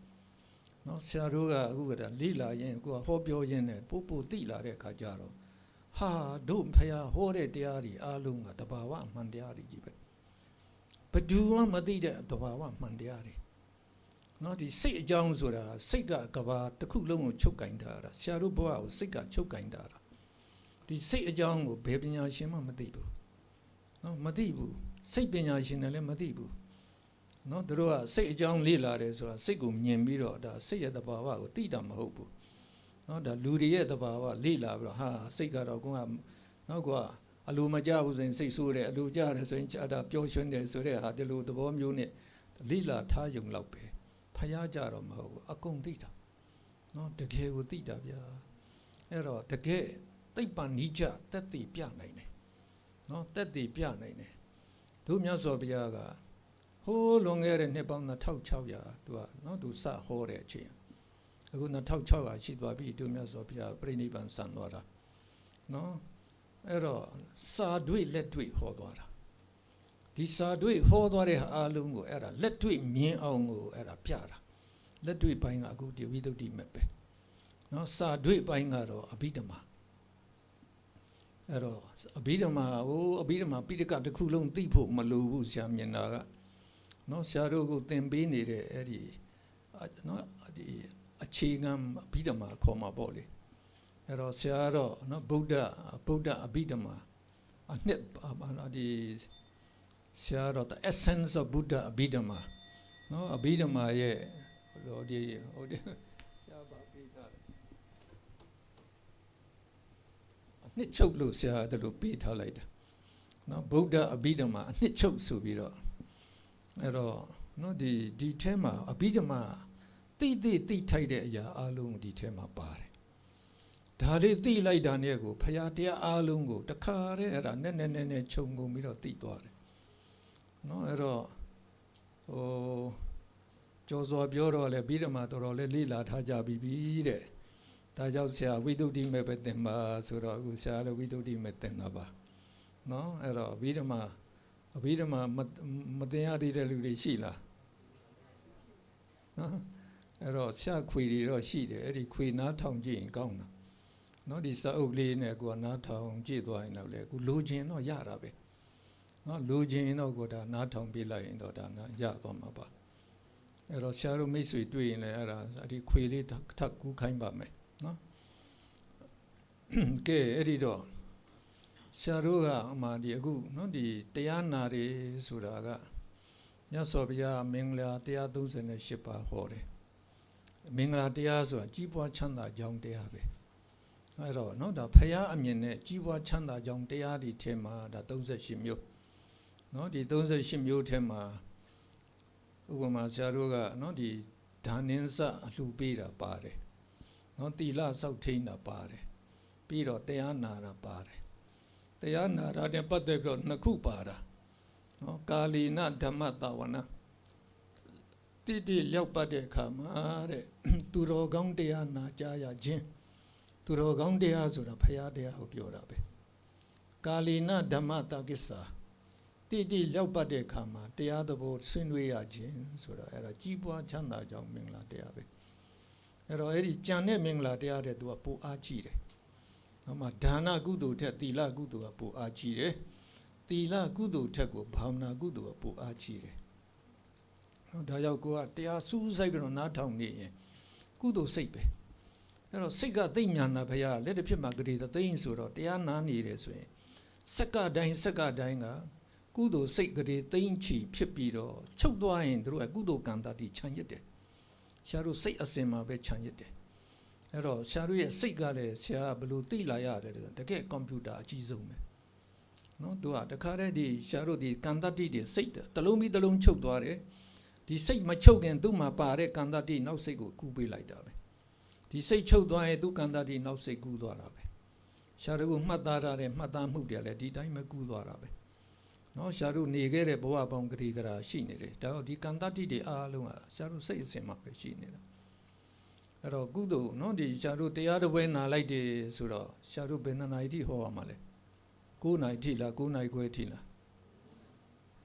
နော်ဆရာတို့ကအခုကလိလာရင်ကိုကဟောပြောရင်းနဲ့ပို့သိလာတဲ့ခါကျတော့ဟာတို့ဘုရားဟောတဲ့တရားတွေအားလုံးကတဘာဝမှန်တရားတွေကြီးပဲဘယ်သူမှမသိတဲ့တဘာဝမှန်တရားတွေနော်ဒီစိတ်အကြောင်းဆိုတာစိတ်ကကဘာတစ်ခုလုံးကိုချုပ်ကင်ထားတာဆရာတို့ဘဝကိုစိတ်ကချုပ်ကင်ထားတာဒီစိတ်အကြောင်းကိုဘယ်ပညာရှင်မှမသိဘူးနော်မသိဘူးစိတ်ပညာရှင်တွေလည်းမသိဘူးနော်တို့ကစိတ်အကြောင်းလေ့လာတယ်ဆိုတာစိတ်ကိုမြင်ပြီးတော့ဒါစိတ်ရဲ့တဘာဝကိုသိတာမဟုတ်ဘူးနော်ဒါလူတွေရဲ့တဘာဝလေ့လာပြီးတော့ဟာစိတ်ကတော့ကိုကနော်ကအလိုမကြဘူးဆိုရင်စိတ်ဆိုးတယ်အလိုကြတယ်ဆိုရင်ကြာတာပျော်ရွှင်တယ်ဆိုတဲ့ဟာဒီလိုသဘောမျိုးနဲ့လေ့လာထားယုံလောက်ပဲဖျားကြတော့မဟုတ်ဘူးအကုန်သိတာနော်တကယ်ကိုသိတာဗျာအဲ့တော့တကယ်သိပ္ပံနိကြတက်တည်ပြနိုင်တယ်နော်တက်တည်ပြနိုင်တယ်တို့မြတ်စွာဘုရားကဟိုးလွန်ခဲ့တဲ့နှစ်ပေါင်း2600သူကနော်သူစဟောတဲ့အချိန်အခု2600ရှိသွားပြီတို့မြတ်စွာဘုရားပြိဋိဘံဆံသွားတာနော်အဲ့တော့စာတွေ့လက်တွေ့ဟောသွားတာဒီစာတွေ့ဟောသွားတဲ့အားလုံးကိုအဲ့ဒါလက်တွေ့မြင်အောင်ကိုအဲ့ဒါပြတာလက်တွေ့ပိုင်းကအခုဒီဝိသုဒ္ဓိမဲ့ပဲနော်စာတွေ့ပိုင်းကတော့အဘိဓမ္မာအဲ့တော့အဘိဓမ္မာပိဋကတစ်ခုလုံးသိဖို့မလိုဘူးဆရာမြင်တာကနော်ဆရာတို့ကိုသင်ပေးနေတဲ့အဲ့ဒီနော်ဒီအခြေခံအဘိဓမ္မာခေါ်မှာပေါ့လေအဲ့တော့ဆရာတော့နော်ဗုဒ္ဓအဘိဓမ္မာအနှစ်ဒီဆရာတော့ the essence of Buddha အဘိဓမ္မာနော်အဘိဓမ္မာရဲ့ဟိုဒီဆရာပါပေးထားတယ်အနှစ်ချုပ်လို့ဆရာတို့လိုပေးထားလိုက်တာနော်ဗုဒ္ဓအဘိဓမ္မာအနှစ်ချုပ်ဆိုပြီးတော့အဲ့တော့နော်ဒီထဲမှာအဘိဓမ္မာတိထိုက်တဲ့အရာအလုံးဒီထဲမှာပါတယ်ဒါလေးသိလိုက်တာနဲ့ကိုဖရာတရားအလုံးကိုတခါတည်းအဲ့ဒါနဲ့ခြုံငုံပြီးတော့သိသွားတယ်နော်အဲ့တော့ဟိုကျော်စောပြောတော့လေအဘိဓမ္မာတော်တော်လေးလေ့လာထားကြပြီတဲ့ဒါကြောင့်ဆရာဝိသုဒ္ဓိမဲ့ပဲသင်ပါဆိုတော့အခုဆရာလည်းဝိသုဒ္ဓိမဲ့သင်တာပါနော်အဲ့တော့အဘိဓမ္မာမသင်ရသေးတဲ့လူတွေရှိလားနော် အဲ့တော့ဆရာခွေတွေတော့ရှိတယ်အဲ့ဒီခွေနားထောင်ကြည့်ရင်ကောင်းတာနော်ဒီစာအုပ်လေးနဲ့ကိုကနားထောင်ကြည့်သွားရင်တော့လေကိုလိုချင်တော့ရတာပဲနော်လိုချင်တော့ကိုဒါနားထောင်ပြလိုက်ရင်တော့ဒါနာရသွားမှာပါအဲ့တော့ဆရာတို့မိတ်ဆွေတွေ့ရင်လည်းအဲ့ဒါဒီခွေလေးထပ်ကူးခိုင်းပါမယ်နော်ကဲအဲ့ဒီတော့ဆရာတို့ကအမှဒီအခုနော်ဒီတရားနာတွေဆိုတာကမြတ်စွာဘုရားမင်္ဂလာ138ပါးဟောတယ်မင်္ဂလာတရားဆိုတာကြီးပွားချမ်းသာကြောင်းတရားပဲအဲ့တော့နော်ဒါဘုရားအမြင်နဲ့ကြီးပွားချမ်းသာကြောင်းတရားတွေထဲမှာဒါ38မျိုးနော်ဒီ38မျိုးထဲမှာဥပမာဆရာတို့ကနော်ဒီဒါနင်းစအလှပေးတာပါတယ်နော်သီလစောင့်ထိန်းတာပါတယ်ပြီးတော့တရားနာတာပါတယ်တရားနာတာနဲ့ပတ်သက်ပြီးတော့နှစ်ခုပါတာနော်ကာလီနဓမ္မတဝနာတိတိလျောက်ပတ်တဲ့အခါမှာတဲ့သူတော်ကောင်းတရားနာကြားရခြင်းသူတော်ကောင်းတရားဆိုတာဘုရားတရားကိုပြောတာပဲကာလီနဓမ္မတကိစ္ဆာတိတိလျောက်ပတ်တဲ့အခါမှာတရားသဘောဆွေးနွေးရခြင်းဆိုတာအဲ့ဒါကြီးပွားချမ်းသာကြောင်းမင်္ဂလာတရားပဲအဲ့တော့အဲ့ဒီကြံတဲ့မင်္ဂလာတရားတဲ့သူကပိုအားကြီးတယ်နော်မှာဒါနကုသိုလ်ထက်သီလကုသိုလ်ကပိုအားကြီးတယ်သီလကုသိုလ်ထက်ကိုဘာဝနာကုသိုလ်ကပိုအားကြီးတယ်နော်ဒါကြောင့်ကိုကတရားစူးစိုက်ပြီးတော့နားထောင်နေရင်ကုသိုလ်စိတ်ပဲအဲ့တော့စိတ်ကသိဉာဏ်ဘုရားလက်တစ်ဖြစ်မှာဂတိသိမ့်ဆိုတော့တရားနာနေတယ်ဆိုရင်စက္ကတိုင်းကကုသိုလ်စိတ်ဂတိသိမ့်ချီဖြစ်ပြီးတော့ချုပ်သွားရင်တို့ကကုသိုလ်ကံတတိခြံရစ်တယ်ရှားတို့စိတ်အစင်မှာပဲခြံရစ်တယ်အဲ့တော့ရှားတို့ရဲ့စိတ်ကလည်းဆရာဘယ်လိုသိလာရတယ်တကယ်ကွန်ပျူတာအကြီးဆုံးပဲနော်သူကတခါတည်းဒီရှားတို့ဒီကံတတိတွေစိတ်တလုံးပြီးတလုံးချုပ်သွားတယ်ဒီစိတ်မချုပ်ခင်သူ့မှာပါတဲ့ကံတတိနောက်စိတ်ကိုကူးပေးလိုက်တာပဲဒီစိတ်ချုပ်သွားရင်သူ့ကံတတိနောက်စိတ်ကူးသွားတာပဲရှားတို့မှတ်သားထားတဲ့မှတ်သားမှုတွေလည်းဒီတိုင်းပဲကူးသွားတာပဲနော်ရှားတို့နေခဲ့တဲ့ဘဝပေါင်းဂတိကရာရှိနေတယ်ဒါတော့ဒီကံတတိတွေအားလုံးကရှားတို့စိတ်အစဉ်မှာပဲရှိနေတာအဲ့တော့ကုသိုလ်နော်ဒီရှားတို့တရားတစ်ပွဲနာလိုက်တယ်ဆိုတော့ရှားတို့ဘယ်နှစ်နာရီထိဟောရမှာလဲ9နာရီထိလား9နာရီခွဲထိလား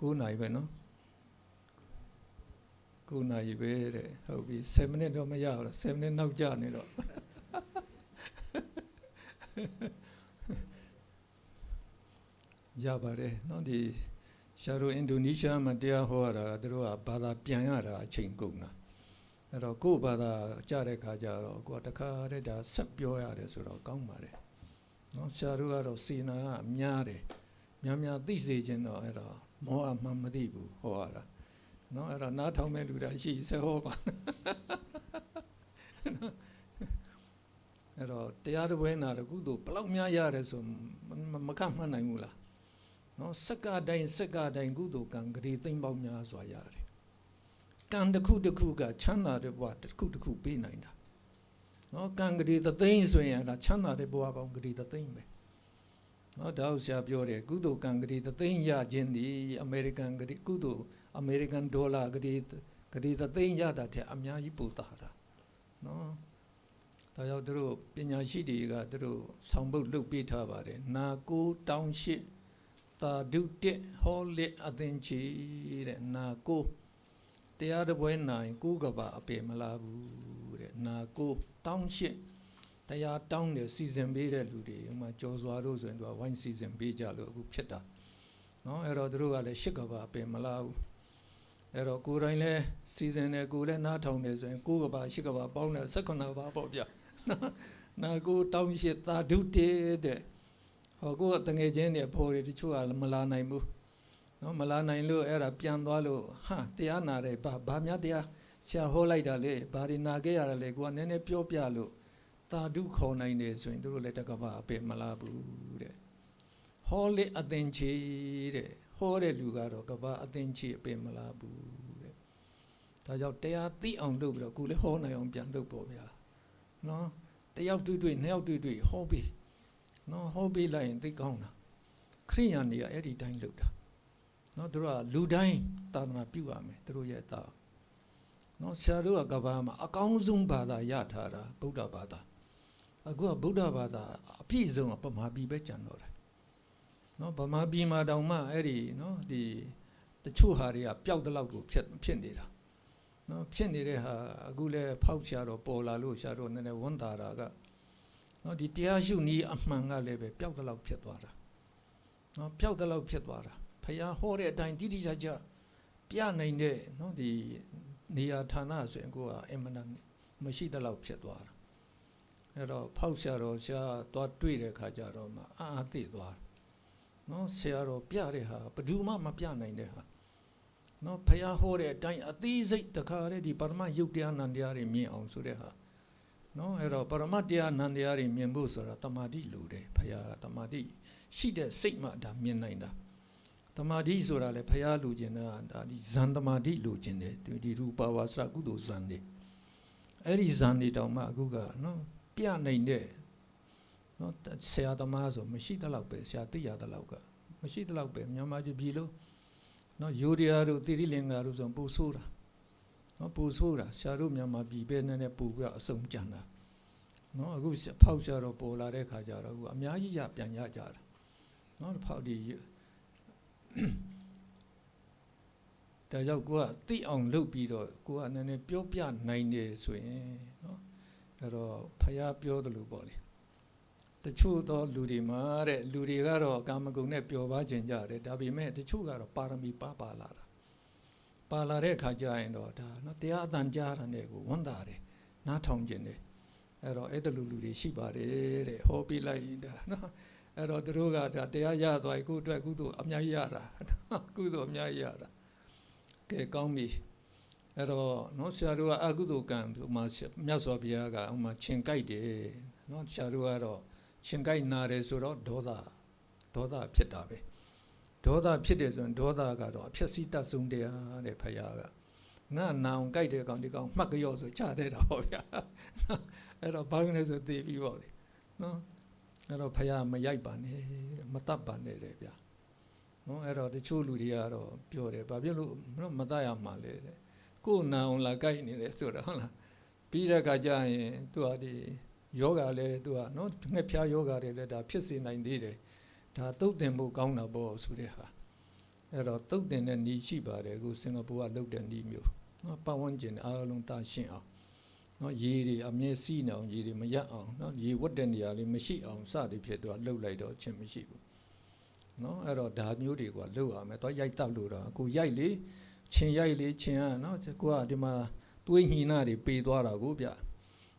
9နာရီပဲနော်9နာရီပဲတဲ့ဟုတ်ပြီ7မိနစ်တော့မရဘူးလား7မိနစ်နောက်ကျနေတော့ရပါတယ်နော်ဒီရှားတို့အင်ဒိုနီးရှားမှာတရားဟောရတာသူတို့ကဘာသာပြန်ရတာအချိန်ကုန်တာအဲ့တော့ကိုယ့်ဘာသာကြားတဲ့ခါကျတော့ကိုယ်တခါတည်းဒါဆက်ပြောရတယ်ဆိုတော့ကောင်းပါတယ်နော်ရှားတို့ကတော့စေနာကများတယ်များသိစေခြင်းတော့အဲ့တော့မောဟမှမသိဘူးဟောရတာနော်အဲ့တော့နားထောင်မဲ့လူတွေရှိစဟောပါအဲ့တော့တရားတော်ဝဲနာတကုသို့ဘလောက်များရတယ်ဆိုမကမှတ်နိုင်ဘူးလားနော်စက္ကတိုင်းကုသိုလ်ကံဂရေသိမ့်ပေါင်းများစွာရတယ်ကံတစ်ခုကချမ်းသာတဲ့ဘဝတစ်ခုပေးနိုင်တာနော်ကံဂရေသိမ့်ဆိုရင်အဲ့ဒါချမ်းသာတဲ့ဘဝပေါင်းဂရေသိမ့်ပဲနော်ဒါဟုတ်ဆရာပြောတယ်ကုသိုလ်ကံဂရေသိမ့်ရခြင်းဒီအမေရိကန်ဂရေကုသိုလ်အမေရိကန်ဒေါ်လာဂရေသိမ့်ရတာတဲ့အများကြီးပိုတာတာနော်ဒါကြောင့်သူတို့ပညာရှိတွေကသူတို့ဆောင်ပုဒ်လုပ်ပေးထားပါတယ်နာကိုတောင်းရှိတာဒုတက်ဟောလက်အသင်ချီတဲ့နာကိုတရားတပွဲနိုင်ကိုကဘာအပေမလားဘူးတဲ့နာကိုတောင်းရှိတရားတောင်းတယ်စီစဉ်ပေးတဲ့လူတွေဥမာကြော်စွာတို့ဆိုရင်သူကဝိုင်းစီစဉ်ပေးကြလို့အခုဖြစ်တာနော်အဲ့တော့သူတို့ကလည်းရှစ်ကဘာအပေမလားဘူးအဲ့တော့ကိုယ်တိုင်လည်းစီစဉ်တယ်ကိုယ်လည်းနားထောင်တယ်ဆိုရင်ကိုကဘာရှစ်ကဘာပေါင်းတယ်18ကဘာပေါ့ဗျနာကိုတောင်းရှိတာဒုတက်တဲ့ဟောကိုတငယ်ချင်းတွေအဖိုးတွေတချို့ကမလာနိုင်ဘူးနော်မလာနိုင်လို့အဲ့ဒါပြန်သွားလို့ဟာတရားနာတယ်ဘာများတရားဆရာဟောလိုက်တာလေဘာတွေနာခဲ့ရတာလေကိုကနည်းနည်းပြောပြလို့တာဒုခေါ်နိုင်တယ်ဆိုရင်တို့လည်းတကဘာအပေမလားဘူးတဲ့ဟောလေအသင်ချီတဲ့ဟောတဲ့လူကတော့ကဘာအသင်ချီအပေမလားဘူးတဲ့ဒါကြောင့်တရားသိအောင်လုပ်ပြီးတော့ကိုလည်းဟောနိုင်အောင်ပြန်လုပ်ပေါ့ဗျာနော်တယောက်တွေ့နှစ်ယောက်တွေ့ဟောပြီးနော်ဟောပေးလိုက်ရင်သိကောင်းတာခရိယန်တွေကအဲ့ဒီတိုင်းလုပ်တာနော်တို့ကလူတိုင်းသာသနာပြုရမယ်တို့ရဲ့အသားနော်ဆရာတို့ကကဘာမှာအကောင်းဆုံးဘာသာရထားတာဗုဒ္ဓဘာသာအခုကဗုဒ္ဓဘာသာအပြည့်စုံကဗမာပြည်ပဲကျန်တော့တယ်နော်ဗမာပြည်မှာတောင်မှအဲ့ဒီနော်ဒီတချို့ဟာတွေကပျောက်တဲ့လောက်ကိုဖြစ်နေတာ နော်ဖြစ်နေတဲ့ဟာအခုလဲဖောက်ရှာတော့ပေါ်လာလို့ရှာတော့နည်းနည်းဝန်တာတာကနော်ဒီတရားရှုနည်းအမှန်ကလည်းပဲပျောက်တဲ့လောက်ဖြစ်သွားတာနော်ပျောက်တဲ့လောက်ဖြစ်သွားတာဖယားဟောတဲ့အတိုင်းတိတိကျကျပြနိုင်တဲ့နော်ဒီနေရာဌာနဆိုရင်ကိုကအင်မတန်မရှိတဲ့လောက်ဖြစ်သွားတာအဲ့တော့ဖောက်ရှာတော့ဆရာသွားတွေ့တဲ့ခါကျတော့မှအာသိသွားနော်ဆရာတော်ပြတဲ့ဟာဘယ်သူမှမပြနိုင်တဲ့ဟာနော်ဖယားဟောတဲ့အတိုင်းအသေးစိတ်တခါတည်းဒီပရမယုတ်တရားနန္တရားတွေမြင်အောင်ဆိုတဲ့ဟာနော်အဲ့တော့ပရမတရားနန္တရားတွေမြင်ဖို့ဆိုတာတမာတိလိုတယ်ဖယားတမာတိရှိတဲ့စိတ်မှဒါမြင်နိုင်တာတမာတိဆိုတာလေဖယားလူကျင်တာဒါဒီဇန်တမာတိလူကျင်တယ်ဒီရူပဝါစရကုသိုလ်ဇန်တွေအဲ့ဒီဇန်တွေတောင်မှအခုကနော်ပြနိုင်တဲ့နော်ဆရာသမားဆိုမရှိတဲ့လောက်ပဲဆရာသိရတဲ့လောက်ကမရှိတဲ့လောက်ပဲမြန်မာပြည်လို့နော်ယူရီယာတို့တိရိလင်္ကာတို့ဆိုပူဆိုးတာနော်ပူဆိုးတာဆရာတို့မြန်မာပြည်ပဲနည်းနည်းပူပြီးတော့အစုံကြံတာနော်အခုဖောက်ဆရာတော့ပေါ်လာတဲ့ခါကျတော့အခုအများကြီးရပြန်ရကြတာနော်ဖောက်ဒီဒါကြောင့်ကိုကသိအောင်လုပ်ပြီးတော့ကိုကနည်းနည်းပြောပြနိုင်တယ်ဆိုရင်နော်အဲ့တော့ဖယားပြောတယ်လို့ပေါ့လေတချို့သောလူတွေမှာတဲ့လူတွေကတော့ကာမဂုဏ်နဲ့ပျော်ပါခြင်းကြတယ်ဒါပေမဲ့တချို့ကတော့ပါရမီပါလာတာပါလာတဲ့အခါကျရင်တော့ဒါနော်တရားအတန်ကြားတဲ့ကိုဝန်တာတယ်နားထောင်ခြင်းတယ်အဲ့တော့အဲ့တလူတွေရှိပါတယ်တဲ့ဟောပြလိုက်ဒါနော်အဲ့တော့သူတို့ကဒါတရားရသွားကိုအတွက်ကုသိုလ်အများကြီးရတာကုသိုလ်အများကြီးရတာကဲကောင်းပြီအဲ့တော့နော်ဆရာတို့ကအကုသိုလ်ကံဟိုမှာမြတ်စွာဘုရားကဟိုမှာခြင်ကြိုက်တယ်နော်ဆရာတို့ကတော့ခြင်ကြိုက်နာတယ်ဆိုတော့ဒေါသဖြစ်တာပဲဒေါသဖြစ်တယ်ဆိုရင်ဒေါသကတော့အဖြစ်စီးတတ်ဆုံးတရားတဲ့ဖယားကငါနာအောင်ကြိုက်တဲ့ကောင်ဒီကောင်မှတ်ကြော့ဆိုချတဲ့တာဟောဗျာအဲ့တော့ဘာလို့လဲဆိုသိပြီးပေါ့လေနော်အဲ့တော့ဖယားမရိုက်ပါနဲ့မတတ်ပါနဲ့တဲ့ဗျာနော်အဲ့တော့တချို့လူတွေကတော့ပြောတယ်ဘာဖြစ်လို့မတတ်ရမှာလဲတဲ့ကိုယ်နာအောင်လာကြိုက်နေတယ်ဆိုတော့ဟုတ်လားပြီးတဲ့အခါကျရင်သူကဒီယောဂလည်းသူကနော်ငှက်ဖျားယောဂတွေလည်းဒါဖြစ်စေနိုင်သေးတယ်ဒါသုတ်တင်ဖို့ကောင်းတာပေါ့ဆိုတဲ့ဟာအဲ့တော့သုတ်တင်တဲ့ဤရှိပါတယ်အခုစင်ကာပူကလုပ်တဲ့ဤမျိုးနော်ပတ်ဝန်းကျင်အားလုံးတာရှင်းအောင်နော်ရေတွေအမြဲစီးနေအောင်ရေတွေမရအောင်နော်ရေဝတ်တဲ့နေရာလေးမရှိအောင်စသည်ဖြစ်သူကလှုပ်လိုက်တော့ချင်းမရှိဘူးနော်အဲ့တော့ဒါမျိုးတွေကလှုပ်ရမယ်တော့ရိုက်တက်လို့တော့အခုရိုက်လေချင်းရိုက်လေချင်းကနော်ကိုကဒီမှာသွေးညင်နာတွေပေသွားတာကိုဗျ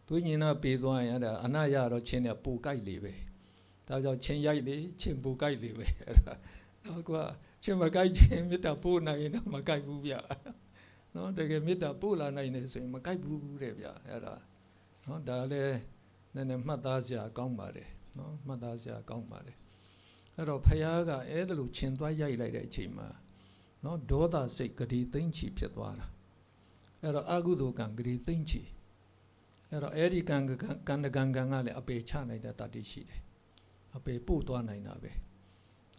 သွေးညင်နာပေသွားရင်အဲ့ဒါအနာရတော့ချင်းနဲ့ပူကြိုက်လေပဲဒါကြောင့်ချင်းရိုက်လေချင်းပူကြိုက်လေပဲအဲ့ဒါနော်ကိုကချင်းမကြိုက်ချင်းမေတ္တာပို့နိုင်ရင်တော့မကြိုက်ဘူးဗျနော်တကယ်မေတ္တာပို့လာနိုင်တယ်ဆိုရင်မကြိုက်ဘူးတဲ့ဗျအဲ့ဒါနော်ဒါလည်းနည်းနည်းမှတ်သားစရာကောင်းပါတယ်နော်မှတ်သားစရာကောင်းပါတယ်အဲ့တော့ဖယားကအဲ့ဒါလိုချင်းသွားရိုက်လိုက်တဲ့အချိန်မှာနော်ဒေါသစိတ်ဂတိသိမ့်ချီဖြစ်သွားတာအဲ့တော့အကုသိုလ်ကံဂတိသိမ့်ချီအဲ့တော့အဲ့ဒီကံကလည်းအပေချနိုင်တဲ့တတ်တည်ရှိတယ်အပေပို့သွားနိုင်တာပဲ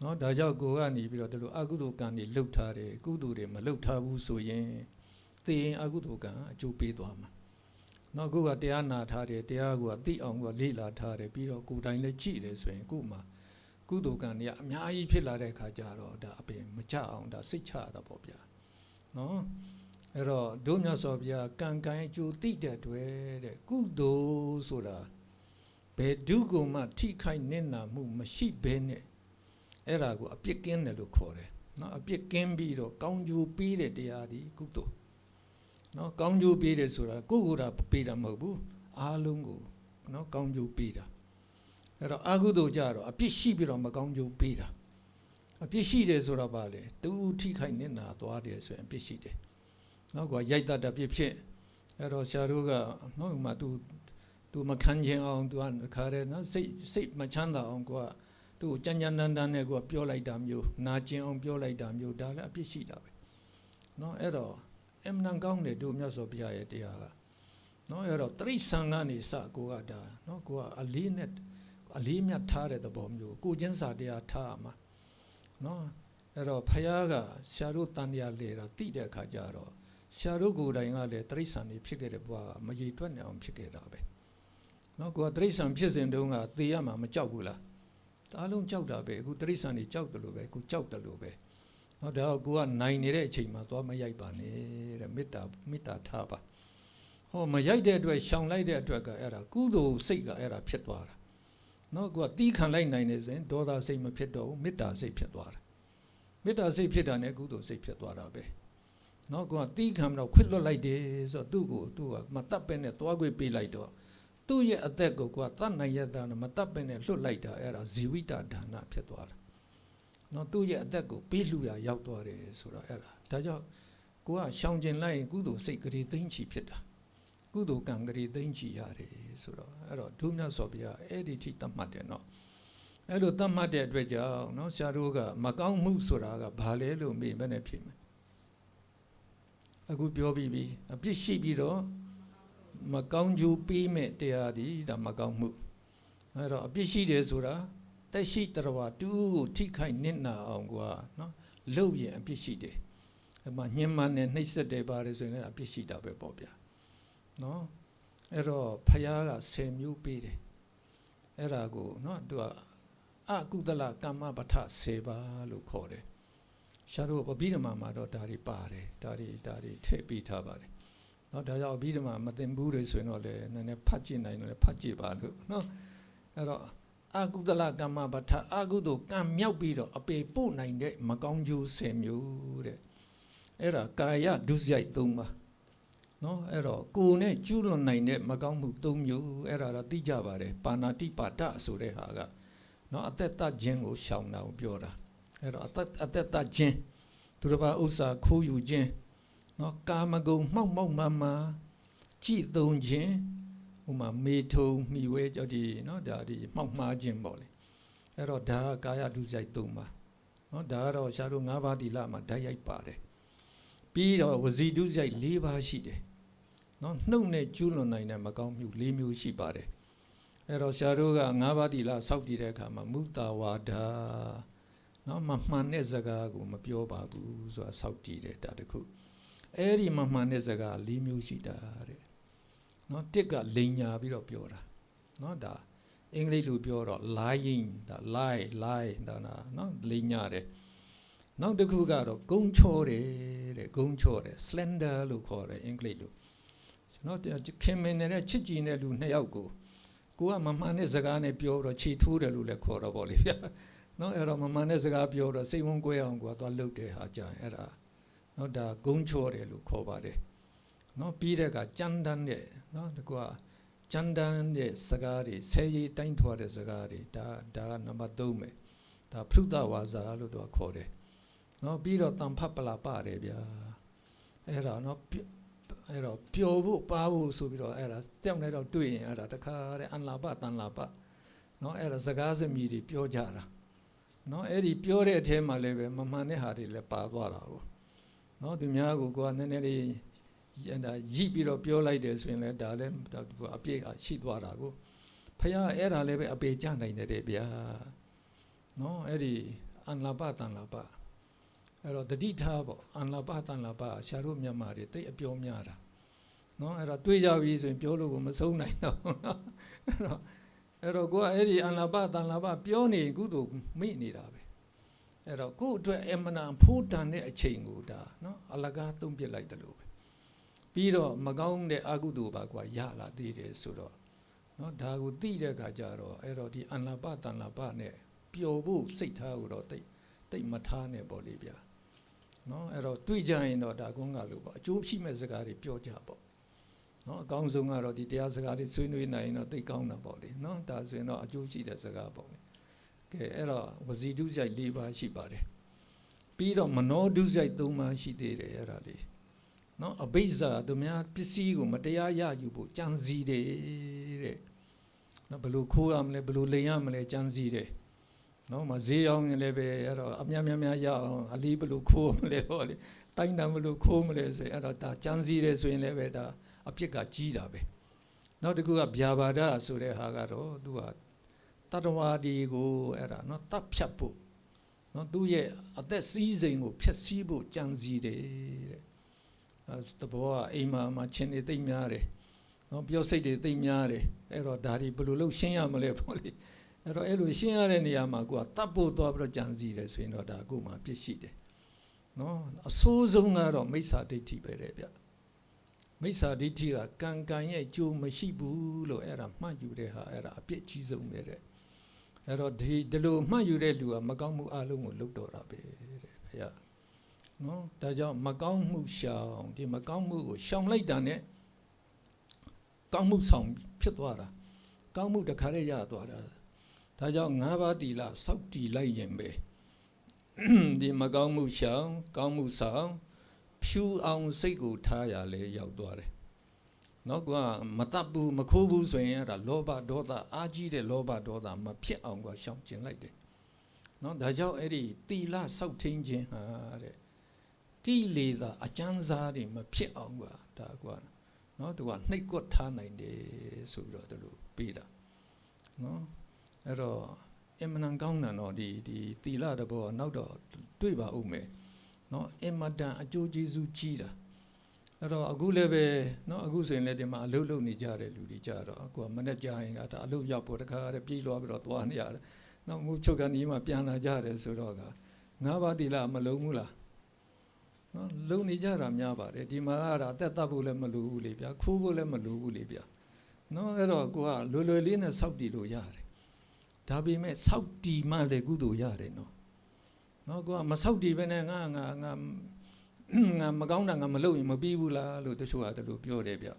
နော်ဒါကြောင့်ကိုကနေပြီးတော့ဒီလိုအကုသိုလ်ကံတွေလှုပ်ထားတယ်ကုသိုလ်တွေမလှုပ်ထားဘူးဆိုရင်သိရင်အကုသိုလ်ကံအကျိုးပေးသွားမှာနော်ကိုကတရားနာထားတယ်တရားကသိအောင်ကလေ့လာထားတယ်ပြီးတော့ကိုယ်တိုင်လည်းကြည့်တယ်ဆိုရင်ကို့မှာကုသိုလ်ကံတွေကအများကြီးဖြစ်လာတဲ့အခါကျတော့ဒါအပင်မကြအောင်ဒါစိတ်ချရတာပေါ့ဗျာနော်အဲ့တော့ဒုမြတ်စွာဘုရားကံကံအကျိုးသိတဲ့တွေ့တဲ့ကုသိုလ်ဆိုတာဘယ်ဒုက္ခမှထိခိုက်နစ်နာမှုမရှိဘဲနဲ့အဲ့ဒါကိုအပြစ်ကင်းတယ်လို့ခေါ်တယ်နော်အပြစ်ကင်းပြီးတော့ကောင်းကျိုးပေးတဲ့တရားဒီကုသိုလ်နော်ကောင်းကျိုးပေးတယ်ဆိုတာကိုယ်ကိုယ်တာပေးတာမဟုတ်ဘူးအားလုံးကိုနော်ကောင်းကျိုးပေးတာအဲ့တော့အကုသိုလ်ကြတော့အပြစ်ရှိပြီးတော့မကောင်းကျိုးပေးတာအပြစ်ရှိတယ်ဆိုတော့ဗာလေတူထိခိုက်နစ်နာသွားတယ်ဆိုရင်အပြစ်ရှိတယ်နော်ကွာရိုက်တတ်တဲ့ပြစ်ဖြစ်အဲ့တော့ဆရာတို့ကနော်မှသူမခံခြင်းအောင်သူကခါတယ်နော်စိတ်မချမ်းသာအောင်ကွာသူ့ကြမ်းကြမ်းတမ်းတမ်းနဲ့ကွာပြောလိုက်တာမျိုးနာကျင်အောင်ပြောလိုက်တာမျိုးဒါလည်းအပြစ်ရှိတာပဲနော်အဲ့တော့အမှန်ကောင်းတယ်တို့မြတ်စွာဘုရားရဲ့တရားကနော်အဲ့တော့တရိစ္ဆာန်ကနေစကိုကဒါနော်ကိုကအလေးမြတ်ထားတဲ့သဘောမျိုးကိုချင်းစာတရားထားရမှာနော်အဲ့တော့ဖယားကဆရာတို့တန်တရားလေတာတိတဲ့အခါကျတော့ဆရာတို့ကိုယ်တိုင်ကလည်းတရိစ္ဆာန်တွေဖြစ်ခဲ့တဲ့ဘဝကမရေတွက်နိုင်အောင်ဖြစ်ခဲ့တာပဲနော်ကိုကတရိစ္ဆာန်ဖြစ်စဉ်တုန်းကသေရမှာမကြောက်ဘူးလားအားလုံးကြောက်တာပဲအခုတရိစ္ဆာန်တွေကြောက်တယ်လို့ပဲအခုကြောက်တယ်လို့ပဲနော်ဒါကကိုကနိုင်နေတဲ့အချိန်မှာသွားမရိုက်ပါနဲ့တဲ့ မေတ္တာထားပါဟောမရိုက်တဲ့အတွက်ရှောင်လိုက်တဲ့အတွက်ကအဲ့ဒါကုသိုလ်စိတ်ကအဲ့ဒါဖြစ်သွားတာနော်ကိုကတီးခံလိုက်နိုင်နေဆိုရင်ဒေါသစိတ်မဖြစ်တော့ဘူးမေတ္တာစိတ်ဖြစ်သွားတာမေတ္တာစိတ်ဖြစ်တာနဲ့ကုသိုလ်စိတ်ဖြစ်သွားတာပဲနော်ကိုကတီးခံတော့ခွင့်လွတ်လိုက်တယ်ဆိုတော့သူ့ကမတတ်ပဲနဲ့သွားခွေပေးလိုက်တော့သူ့ရဲ့အသက်ကိုကိုကတတ်နိုင်ရတာမတတ်ပဲနဲ့လွတ်လိုက်တာအဲ့ဒါဇီဝိတဒါနဖြစ်သွားတာနော်သူ့ရဲ့အသက်ကိုပေးလှူရရောက်သွားတယ်ဆိုတော့အဲ့ဒါကြောင့်ကိုကရှောင်ကျင်လိုက်ရင်ကုသိုလ်စိတ်ကလေးသိမ့်ချီဖြစ်တာကုသိုလ်ကံကလေးသိမ့်ချီရတယ်ဆိုတော့အဲ့တော့ဒုမြတ်စွာဘုရားအဲ့ဒီထိတတ်မှတ်တယ်နော်အဲ့လိုတတ်မှတ်တဲ့အတွက်ကြောင့်နော်ဆရာတို့ကမကောင်းမှုဆိုတာကဘာလဲလို့မေးမနဲ့ဖြစ်မယ်အခုပြောပြီးပြီအပြစ်ရှိပြီးတော့မကောင်းကျိုးပေးမဲ့တရားဒီဒါမကောင်းမှုအဲ့တော့အပြစ်ရှိတယ်ဆိုတာတက်ရှိတရဝတူကိုထိခိုက်နစ်နာအောင်ကွာနော်လှုပ်ရင်အပြစ်ရှိတယ်အဲ့မှာညှဉ်းပန်းနဲ့နှိပ်စက်တယ်ပါတယ်ဆိုရင်အပြစ်ရှိတာပဲပေါ့ဗျာနော်အဲ့တော့ဖယားက10မျိုးပေးတယ်အဲ့ဒါကိုနော်သူကအကုသလကမ္မပဋ္ဌ10ပါလို့ခေါ်တယ်ရှားတို့အဘိဓမ္မာမှာတော့ဒါတွေပါတယ်ဒါတွေထည့်ပေးထားပါတယ်နော်ဒါကြောင့်အဘိဓမ္မာမသိဘူးတွေဆိုရင်တော့လည်းနည်းနည်းဖတ်ကြည့်နိုင်တယ်ဖတ်ကြည့်ပါလို့နော်အဲ့တော့အကုသလကမ္မပဋ္ဌအကုသိုလ်ကံမြောက်ပြီးတော့အပေပို့နိုင်တဲ့မကောင်းကျိုး10မျိုးတဲ့အဲ့ဒါကာယဒုစရိုက်3ပါနော်အဲ့တော့ကိုယ်နဲ့ကျူးလွန်နိုင်တဲ့မကောင်းမှု3မျိုးအဲ့ဒါတော့သိကြပါတယ်ပါဏာတိပါဒဆိုတဲ့ဟာကနော်အသက်တခြင်းကိုရှောင်တာကိုပြောတာအဲ့တော့အသက်တခြင်းသူတစ်ပါးဥစ္စာခိုးယူခြင်းနော်ကာမဂုဏ်မှောက်မှန်ကြည်သုံးခြင်းဥမာမေထုံမိဝဲကြောင့်ဒီနော်ဒါဒီမှောက်မှားခြင်းပေါ့လေအဲ့တော့ဒါကကာယဒုစရိုက်3ပါနော်ဒါကတော့ရှားတို့5ပါးသီလမှာဓာတ်ရိုက်ပါတယ်ပြီးတော့ဝစီဒုစရိုက်4ပါးရှိတယ်နော်နှုတ်နဲ့ကျူးလွန်နိုင်တဲ့မကောင်းမှု4မျိုးရှိပါတယ်အဲ့တော့ဆရာတို့က5ပါးသီလစောင့်တည်တဲ့အခါမှာမုတာဝါဒနော်မမှန်တဲ့စကားကိုမပြောပါဘူးဆိုတာစောင့်တည်တယ်ဒါတခုအဲ့ဒီမမှန်တဲ့စကား4မျိုးရှိတာတဲ့နော်တစ်ကလိန်ညာပြီးတော့ပြောတာနော်ဒါအင်္ဂလိပ်လိုပြောတော့ lying ဒါ lie ဒါနော်လိန်ညာတယ်နောက်တစ်ခုကတော့ဂုံချောတယ်တဲ့ဂုံချောတယ် slender လို့ခေါ်တယ်အင်္ဂလိပ်လိုကျွန်တော်ခင်မင်နေတဲ့ချစ်ကြည်တဲ့လူ2ယောက်ကိုကမမှန်တဲ့စကားနဲ့ပြောတော့ခြေထိုးတယ်လို့လည်းခေါ်တော့ဗောလေဗျာနော်အဲ့တော့မမှန်တဲ့စကားပြောတော့စိတ်ဝန်းကွဲအောင်ကွာသွားလှုပ်တဲ့ဟာကြာအဲ့ဒါနော်ဒါဂုံချောတယ်လို့ခေါ်ပါတယ်နော်ပြီးတဲ့ကကြမ်းတမ်းတဲ့နော်တကွာကြမ်းတမ်းတဲ့စကားတွေဆဲရီတိုင်းထွားတဲ့စကားတွေဒါကနံပါတ်3ပဲဒါဖုဒ္ဒဝါစာလို့တော့ခေါ်တယ်နော်ပြီးတော့တန်ဖတ်ပလာပါတယ်ဗျာအဲ့ဒါနော်အဲ့တော့ပျော်ဖို့ပါဖို့ဆိုပြီးတော့အဲ့ဒါတောင်းနေတော့တွေ့ရင်အဲ့ဒါတခါတဲ့အန်လာပတန်လာပနော်အဲ့ဒါစကားစမြည်တွေပြောကြတာနော်အဲ့ဒီပြောတဲ့အထဲမှာလည်းပဲမမှန်တဲ့ဟာတွေလည်းပါသွားတာဟုတ်နော်သူများကိုကနည်းနည်းလေးဒါရိပြီးတော့ပြောလိုက်တယ်ဆိုရင်လည်းဒါလည်းအပြည့်ရှိသွားတာကိုဖခင်အဲ့ဒါလည်းပဲအပေကြနိုင်တယ်ဗျာနော်အဲ့ဒီအန်လာပတန်လာပအဲ့တော့တတိထားပေါ့အန်လာပတန်လာပရှားတို့မြန်မာတွေတိတ်အပြောများတာနော်အဲ့တော့တွေးကြပြီဆိုရင်ပြောလို့ကိုမဆုံးနိုင်တော့နော်အဲ့တော့ကိုကအဲ့ဒီအန်လာပတန်လာပပြောနေကုသိုလ်မိနေတာပဲအဲ့တော့ကို့အတွက်အမနာဖိုးတန်တဲ့အချိန်ကိုဒါနော်အလကားသုံးပြလိုက်တယ်လို့ပဲပြီးတော့မကောင်းတဲ့အကုသိုလ်ပါကွာရလာသေးတယ်ဆိုတော့နော်ဒါကိုသိတဲ့အခါကျတော့အဲ့တော့ဒီအန်လာပတန်လာပနဲ့ပျော်ဖို့စိတ်ထားကိုတော့တိတ်မထားနဲ့ပေါ့လေဗျာနော်အဲ့တော့တွေ့ကြရင်တော့ဒါကုန်းကလို့ပေါ့အကျိုးရှိမဲ့စကားတွေပြောကြပေါ့နော်အကောင်းဆုံးကတော့ဒီတရားစကားတွေဆွေးနွေးနိုင်ရင်တော့သိကောင်းတာပေါ့လေနော်ဒါဆိုရင်တော့အကျိုးရှိတဲ့စကားပေါ့လေကဲအဲ့တော့ဝစီဒုစရိုက်4ပါးရှိပါတယ်ပြီးတော့မနောဒုစရိုက်3ပါးရှိသေးတယ်အဲ့ဒါလေးနော်အဘိဇ္ဇာသူများပစ္စည်းကိုမတရားရယူဖို့ကြံစည်တယ်တဲ့နော်ဘယ်လိုခိုးရမလဲဘယ်လိုလိမ်ရမလဲကြံစည်တယ်နော်မဈေးအောင်ရင်လည်းပဲအဲ့တော့အများရအောင်အလေးဘယ်လိုခိုးမလဲဟောလေတိုင်းတမ်းဘယ်လိုခိုးမလဲဆိုရင်အဲ့တော့ဒါကြံစည်တယ်ဆိုရင်လည်းပဲဒါအပြစ်ကကြီးတာပဲနောက်တစ်ခုကဗျာပါဒဆိုတဲ့ဟာကတော့သူကတတဝါဒီကိုအဲ့ဒါနော်တပ်ဖြတ်ဖို့နော်သူ့ရဲ့အသက်စည်းစိမ်ကိုဖျက်ဆီးဖို့ကြံစည်တယ်တဲ့တဘောကအိမ်မှာချင်းတွေသိမ့်များတယ်နော်ပြောစိတ်တွေသိမ့်များတယ်အဲ့တော့ဒါတွေဘယ်လိုလုပ်ရှင်းရမလဲပေါ့လေအဲ့တော့အဲ့လိုရှင်းရတဲ့နေရာမှာကိုကတပ်ဖို့သွားပြီးတော့ကြံစည်တယ်ဆိုရင်တော့ဒါကိုမှပြစ်ရှိတယ် နော်အဆိုးဆုံးကတော့မိစ္ဆာဒိဋ္ဌိပဲတဲ့ဗျမိစ္ဆာဒိဋ္ဌိကကံကံရဲ့အကျိုးမရှိဘူးလို့အဲ့ဒါမှတ်ယူတဲ့ဟာအဲ့ဒါအပြစ်ကြီးဆုံးပဲတဲ့အဲ့တော့ဒီလိုမှတ်ယူတဲ့လူကမကောင်းမှုအလုံးကိုလုပ်တော့တာပဲတဲ့ဘုရားနော်ဒါကြောင့်မကောင်းမှုရှောင်ဒီမကောင်းမှုကိုရှောင်လိုက်တာနဲ့ကောင်းမှုဆောင်ဖြစ်သွားတာကောင်းမှုတစ်ခါတည်းရသွားတာဒါကြောင့်၅ပါးသီလစောင့်တည်လိုက်ရင်ပဲဒီမကောင်းမှုရှောင်ကောင်းမှုဆောင်ဖြူအောင်စိတ်ကိုထားရလဲရောက်သွားတယ်နော်ကွာမတတ်ဘူးမခိုးဘူးဆိုရင်အဲ့ဒါလောဘဒေါသအာကြီးတဲ့လောဘဒေါသမဖြစ်အောင်ကရှောင်ကျင်လိုက်တယ်နော်ဒါကြောင့်အဲ့ဒီသီလစောင့်ထိန်ခြင်းဟာတဲ့ကိလေသာအကျဉ်းစားတွေမဖြစ်အောင်ကွာဒါကွာနော်သူကနှိပ်ကွက်ထားနိုင်တယ်ဆိုပြီးတော့သူတို့ပြီးတာနော်အဲ့တော့အမှန်ကောင်းတယ်နော်ဒီသီလတဘောနောက်တော့တွေ့ပါဦးမယ်နော်အမတန်အကျိုးကျေးဇူးကြီးတာအဲ့တော့အခုလည်းပဲနော်အခုဆိုရင်လည်းဒီမှာအလုပ်လုပ်နေကြတဲ့လူတွေကြတော့အခုကမနေ့ကြာရင်ဒါအလုပ်ရောက်ဖို့တခါတည်းပြေးလွှားပြီးတော့သွားနေရတယ်နော်ငုချုပ်ကနေမှပြန်လာကြတယ်ဆိုတော့ကငါးပါးသီလမလုံးဘူးလားနော်လုံနေကြတာများပါတယ်ဒီမှာအဲ့ဒါအသက်သတ်ဖို့လည်းမလိုဘူးလေဗျာခိုးဖို့လည်းမလိုဘူးလေဗျာနော်အဲ့တော့ကိုကလွယ်လွယ်လေးနဲ့စောက်တည်လို့ရတယ်ဒါပေမဲ့စောက်တည်မှလည်းကုသိုလ်ရတယ်နော်ကိုကမစောက်တည်ပဲနဲ့ငါမကောင်းတာငါမလုပ်ရင်မပြီးဘူးလားလို့တချို့ကတလို့ပြောတယ်ဗျ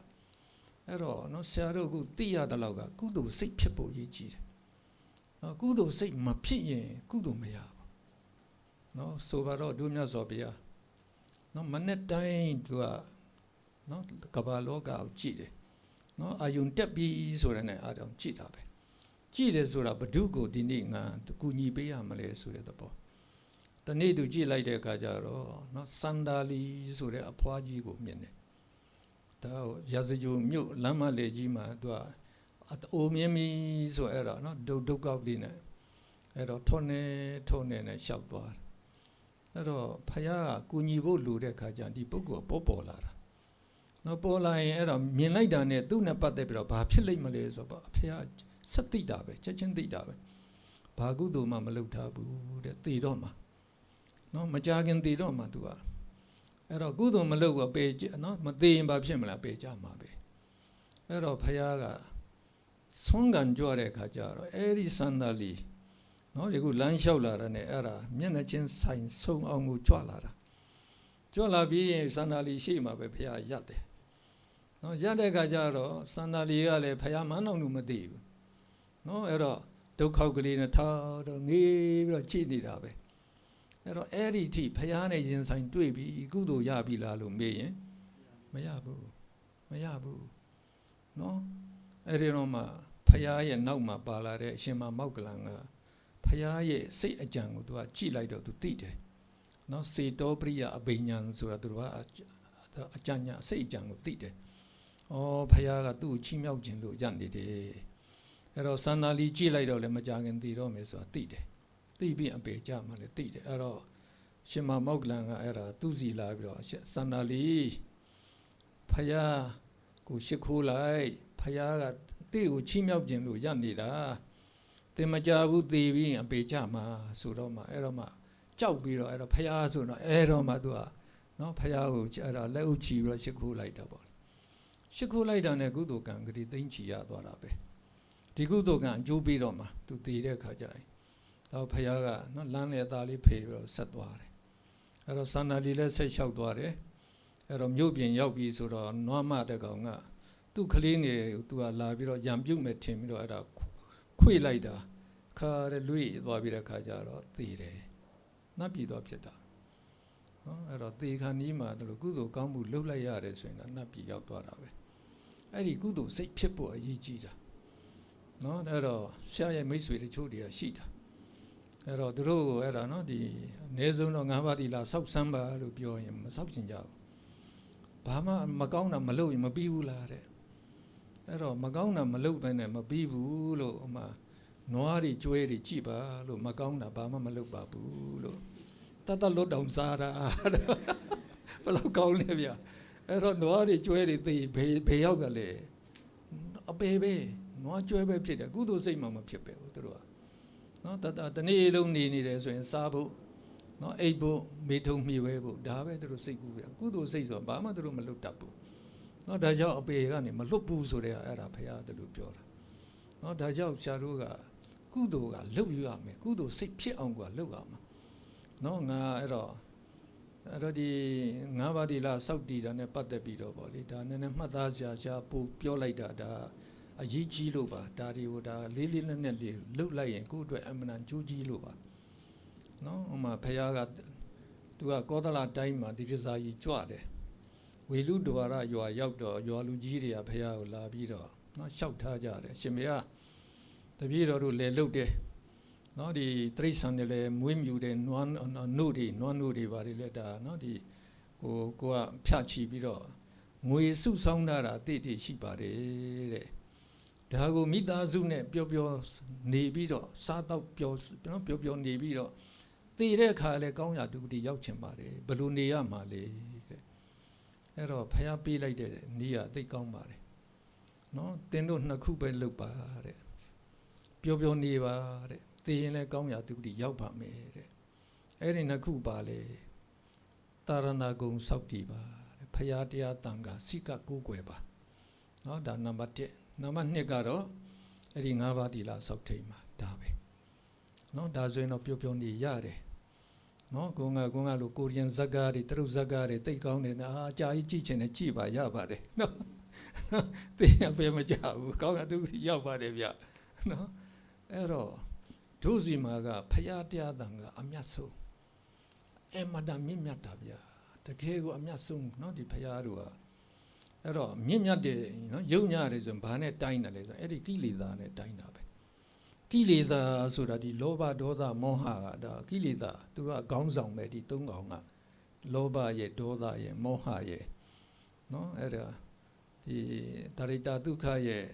အဲ့တော့နော်ဆရာတို့ကသိရတဲ့လောက်ကကုသိုလ်စိတ်ဖြစ်ဖို့ရည်ကြီးတယ်နော်ကုသိုလ်စိတ်မဖြစ်ရင်ကုသိုလ်မရဘူးနော်ဆိုပါတော့ဒုမြတ်စွာဘုရားနော်မနေ့တိုင်းသူကနော်ကမ္ဘာလောကကိုကြည့်တယ်နော်အာယုန်တက်ပြီးဆိုတဲ့နဲ့အားကြောင့်ကြည့်တာပဲကြည့်တယ်ဆိုတာဘု து ကိုဒီနေ့ငါကူညီပေးရမလဲဆိုတဲ့သဘောတနေ့သူကြည့်လိုက်တဲ့အခါကျတော့နော်စန္ဒာလီဆိုတဲ့အဖွားကြီးကိုမြင်တယ်ဒါရာဇဂိုမြို့လမ်းမလေကြီးမှာသူကအိုမြင်းမီဆိုအဲ့တော့နော်ဒုက္ခလေးနဲ့အဲ့တော့ထုံနေနဲ့ရှောက်သွားတယ်အဲ့တော့ဖယားကကူညီဖို့လိုတဲ့ခါကျဒီပုဂ္ဂိုလ်ပေါ်လာတာနော်ပေါ်လာရင်အဲ့တော့မြင်လိုက်တာနဲ့သူ့နဲ့ပတ်သက်ပြီးတော့ဘာဖြစ်လိမ့်မလဲဆိုတော့ဖယားဆက်သိတာပဲချက်ချင်းသိတာပဲဘာကုသိုလ်မှမလုပ်ထားဘူးတဲ့သိတော့မှနော်မကြခင်သိတော့မှသူကအဲ့တော့ကုသိုလ်မလုပ်တော့ပေနော်မသိရင်ဘာဖြစ်မလားပေကြမှာပဲအဲ့တော့ဖယားကဆုံးကန်ကြွတဲ့ခါကျတော့အဲ့ဒီစန္ဒာလီနော်ဒီခုလမ်းလျှောက်လာတာနဲ့အဲ့ဒါမျက်နှာချင်းဆိုင်ဆုံအောင်ကိုကြွလာတာကြွလာပြီးရင်စန္ဒာလီရှိမှပဲဖယားရက်တယ်နော်ရက်တဲ့ခါကျတော့စန္ဒာလီကလည်းဖယားမနှောင်းလို့မသိဘူးနော်အဲ့တော့ဒုက္ခကလေးနဲ့ထားတော့ငေးပြီးတော့ကြည့်နေတာပဲအဲ့တော့အဲ့ဒီအထိဖယားနဲ့ရင်ဆိုင်တွေ့ပြီးကုသိုလ်ရပြီလားလို့မေးရင်မရဘူးနော်အဲ့ဒီတော့မှဖယားရဲ့နောက်မှာပါလာတဲ့အရှင်မမောက္ကလံကဖယားရဲ့စိတ်အကြံကိုသူကကြည့်လိုက်တော့သူသိတယ်နော်စေတောပရိယအဘိညာဉ်ဆိုတာသူကအကြံညာစိတ်အကြံကိုသိတယ်ဩဖယားကသူ့ကိုချီးမြှောက်ခြင်းလို့ရနေတယ်အဲ့တော့စန္ဒာလီကြည့်လိုက်တော့လည်းမကြခင်သိတော့မယ်ဆိုတာသိတယ်သိပြီးအပေကြမှလည်းသိတယ်အဲ့တော့ရှင်မမောက္ကလံကအဲ့ဒါသူ့စီလာပြီးတော့စန္ဒာလီဖယားကိုရှ िख ိုးလိုက်ဖယားကတိကိုချီးမြှောက်ခြင်းလို့ရနေတာသင်မကြဘူးသိပြီးအပေကြမှာဆိုတော့မှအဲ့တော့မှကြောက်ပြီးတော့အဲ့တော့ဖယားဆိုတော့အဲ့တော့မှသူကနော်ဖယားကိုအဲ့ဒါလက်ဥချီပြီးတော့ရှ िख ိုးလိုက်တာပေါ့ရှ िख ိုးလိုက်တာနဲ့ကုသိုလ်ကံဂတိသိမ့်ချီရသွားတာပဲဒီကုသိုလ်ကံအကျိုးပေးတော့မှသူတည်တဲ့ခါကျရင်တော့ဖယားကနော်လမ်းလေသားလေးဖေပြီးတော့ဆက်သွားတယ်အဲ့တော့စန္ဒာလီလည်းဆက်လျှောက်သွားတယ်အဲ့တော့မြို့ပြင်ရောက်ပြီဆိုတော့နွားမတကောင်ကသူ့ကလေးငယ်ကိုသူကလာပြီးတော့ရံပြုတ်မဲ့ထင်ပြီးတော့အဲ့ဒါခွေလိုက်တာခါတဲ့လွေ့သွားပြီးတဲ့ခါကျတော့သေတယ်နတ်ပြည်တော့ဖြစ်တာနော်အဲ့တော့သေခါနီးမှာတို့ကုသိုလ်ကောင်းမှုလုပ်လိုက်ရတယ်ဆိုရင်တော့နတ်ပြည်ရောက်သွားတာပဲအဲ့ဒီကုသိုလ်စိတ်ဖြစ်ဖို့အရေးကြီးတာနော်အဲ့တော့ဆရာရဲ့မိတ်ဆွေတချို့တွေကရှိတာအဲ့တော့သူတို့ကိုအဲ့ဒါနော်ဒီအနည်းဆုံးတော့၅ပါးသီလစောက်စမ်းပါလို့ပြောရင်မစောက်ချင်ကြဘူးဘာမှမကောင်းတာမလုပ်ရင်မပြီးဘူးလားတဲ့အဲ့တော့မကောင်းတာမလုပ်ဘဲနဲ့မပြီးဘူးလို့ဟိုမှာနွားတွေကျွဲတွေကြည့်ပါလို့မကောင်းတာဘာမှမလုပ်ပါဘူးလို့တတ်လွတ်တောင်စားတာဘယ်လောက်ကောင်းလဲဗျအဲ့တော့နွားတွေကျွဲတွေသိဘယ်ရောက်ကြလဲအပေပဲနွားကျွဲပဲဖြစ်တယ်ကုသိုလ်စိတ်မှမဖြစ်ပဲသူတို့ကနော်တနေ့လုံးနေတယ်ဆိုရင်စားဖို့ နော်အိပ်ဖို့မေထုံမှီဝဲဖို့ဒါပဲသူတို့စိတ်ကူးရကုသိုလ်စိတ်ဆိုဘာမှသူတို့မလွတ်တတ်ဘူးနော်ဒါကြောင့်အပေကနေမလွတ်ဘူးဆိုတဲ့အဲ့ဒါဘုရားသူတို့ပြောတာနော်ဒါကြောင့်ဆရာတို့ကကုသိုလ်ကလုပ်ရမယ်ကုသိုလ်စိတ်ဖြစ်အောင်ကလုပ်ရမှာနော်ငါအဲ့တော့ဒီ၅ပါးဒီလားစောက်တည်တာနဲ့ပတ်သက်ပြီးတော့ဗောလေဒါနည်းနည်းမှတ်သားစရာပို့ပြောလိုက်တာဒါအရေးကြီးလို့ပါဒါတွေကိုဒါလေးလေးနက်နက်လေးလှုပ်လိုက်ရင်ကိုယ့်အတွက်အမှန်တန်ကြိုးကြီးလို့ပါနော်ဟိုမှာဖခင်ကသူကကောသလတိုင်းမှာဒီရဇာကြီးကြွတယ်ဝေလူဒဝရရွာရောက်တော့ရွာလူကြီးတွေကဖခင်ကိုလာပြီးတော့နော်လျှောက်ထားကြတယ်ရှင်မေကတပည့်တော်တို့လည်းလှုပ်တယ်နော်ဒီတိရစ္ဆာန်တွေလည်းမွေးမြူတဲ့နွားနို့တွေပါတယ်လေဒါနော်ဒီကိုကဖြတ်ချီပြီးတော့ငွေစုဆောင်းတာတိတိရှိပါတယ်တဲ့ဒါကိုမိသားစုနဲ့ပျော်ပျော်နေပြီးတော့စားတော့ပျော်နေပြီးတော့တည်တဲ့အခါလဲကောင်းရာဒုက္ခရောက်ချင်ပါတယ်ဘယ်လိုနေရမှာလဲတဲ့အဲ့တော့ဖယားပေးလိုက်တဲ့နေရာသိကောင်းပါတယ်နော်တင်းတို့နှစ်ခုပဲလုပ်ပါတဲ့ပျော်ပျော်နေပါတဲ့တည်ရင်လဲကောင်းရာဒုက္ခရောက်ပါမယ်တဲ့အဲ့ဒီနှစ်ခုပါလေတာရဏဂုံစောက်တည်ပါတဲ့ဖယားတရားတန်ခါစိကကိုးကွယ်ပါနော်ဒါနံပါတ်1နံပါတ်2ကတော့အဲ့ဒီ၅ပါးသီလစောက်ထိန်မှာဒါပဲနော်ဒါဆိုရင်တော့ပျော်ပျော်နေရတယ်နော်ကိုငါလို့ကိုရီယန်ဇက်ကားတွေတရုတ်ဇက်ကားတွေတိတ်ကောင်းနေတာအကြာကြီးကြည့်ချင်တယ်ကြည့်ပါရပါတယ်နော်သိရပဲမကြဘူးကောင်းတာသူရောက်ပါတယ်ဗျနော်အဲ့တော့ဒုစီမာကဖယားတရားတန်ကအမြတ်ဆုံးအမတန်မြင့်မြတ်တာဗျတကယ်ကိုအမြတ်ဆုံးနော်ဒီဖယားတို့ကအဲ့တော့မြင့်မြတ်တယ်နော်ယုံညရတယ်ဆိုရင်ဘာနဲ့တိုင်းတယ်လဲဆိုအဲ့ဒီကိလေသာနဲ့တိုင်းတာပဲကိလေသာဆိုတာဒီလောဘဒေါသမောဟကဒါကိလေသာသူကခေါင်းဆောင်ပဲဒီ၃ကောင်ကလောဘရဲ့ဒေါသရဲ့မောဟရဲ့နော်အဲ့ဒါဒီတာရိတာဒုက္ခရဲ့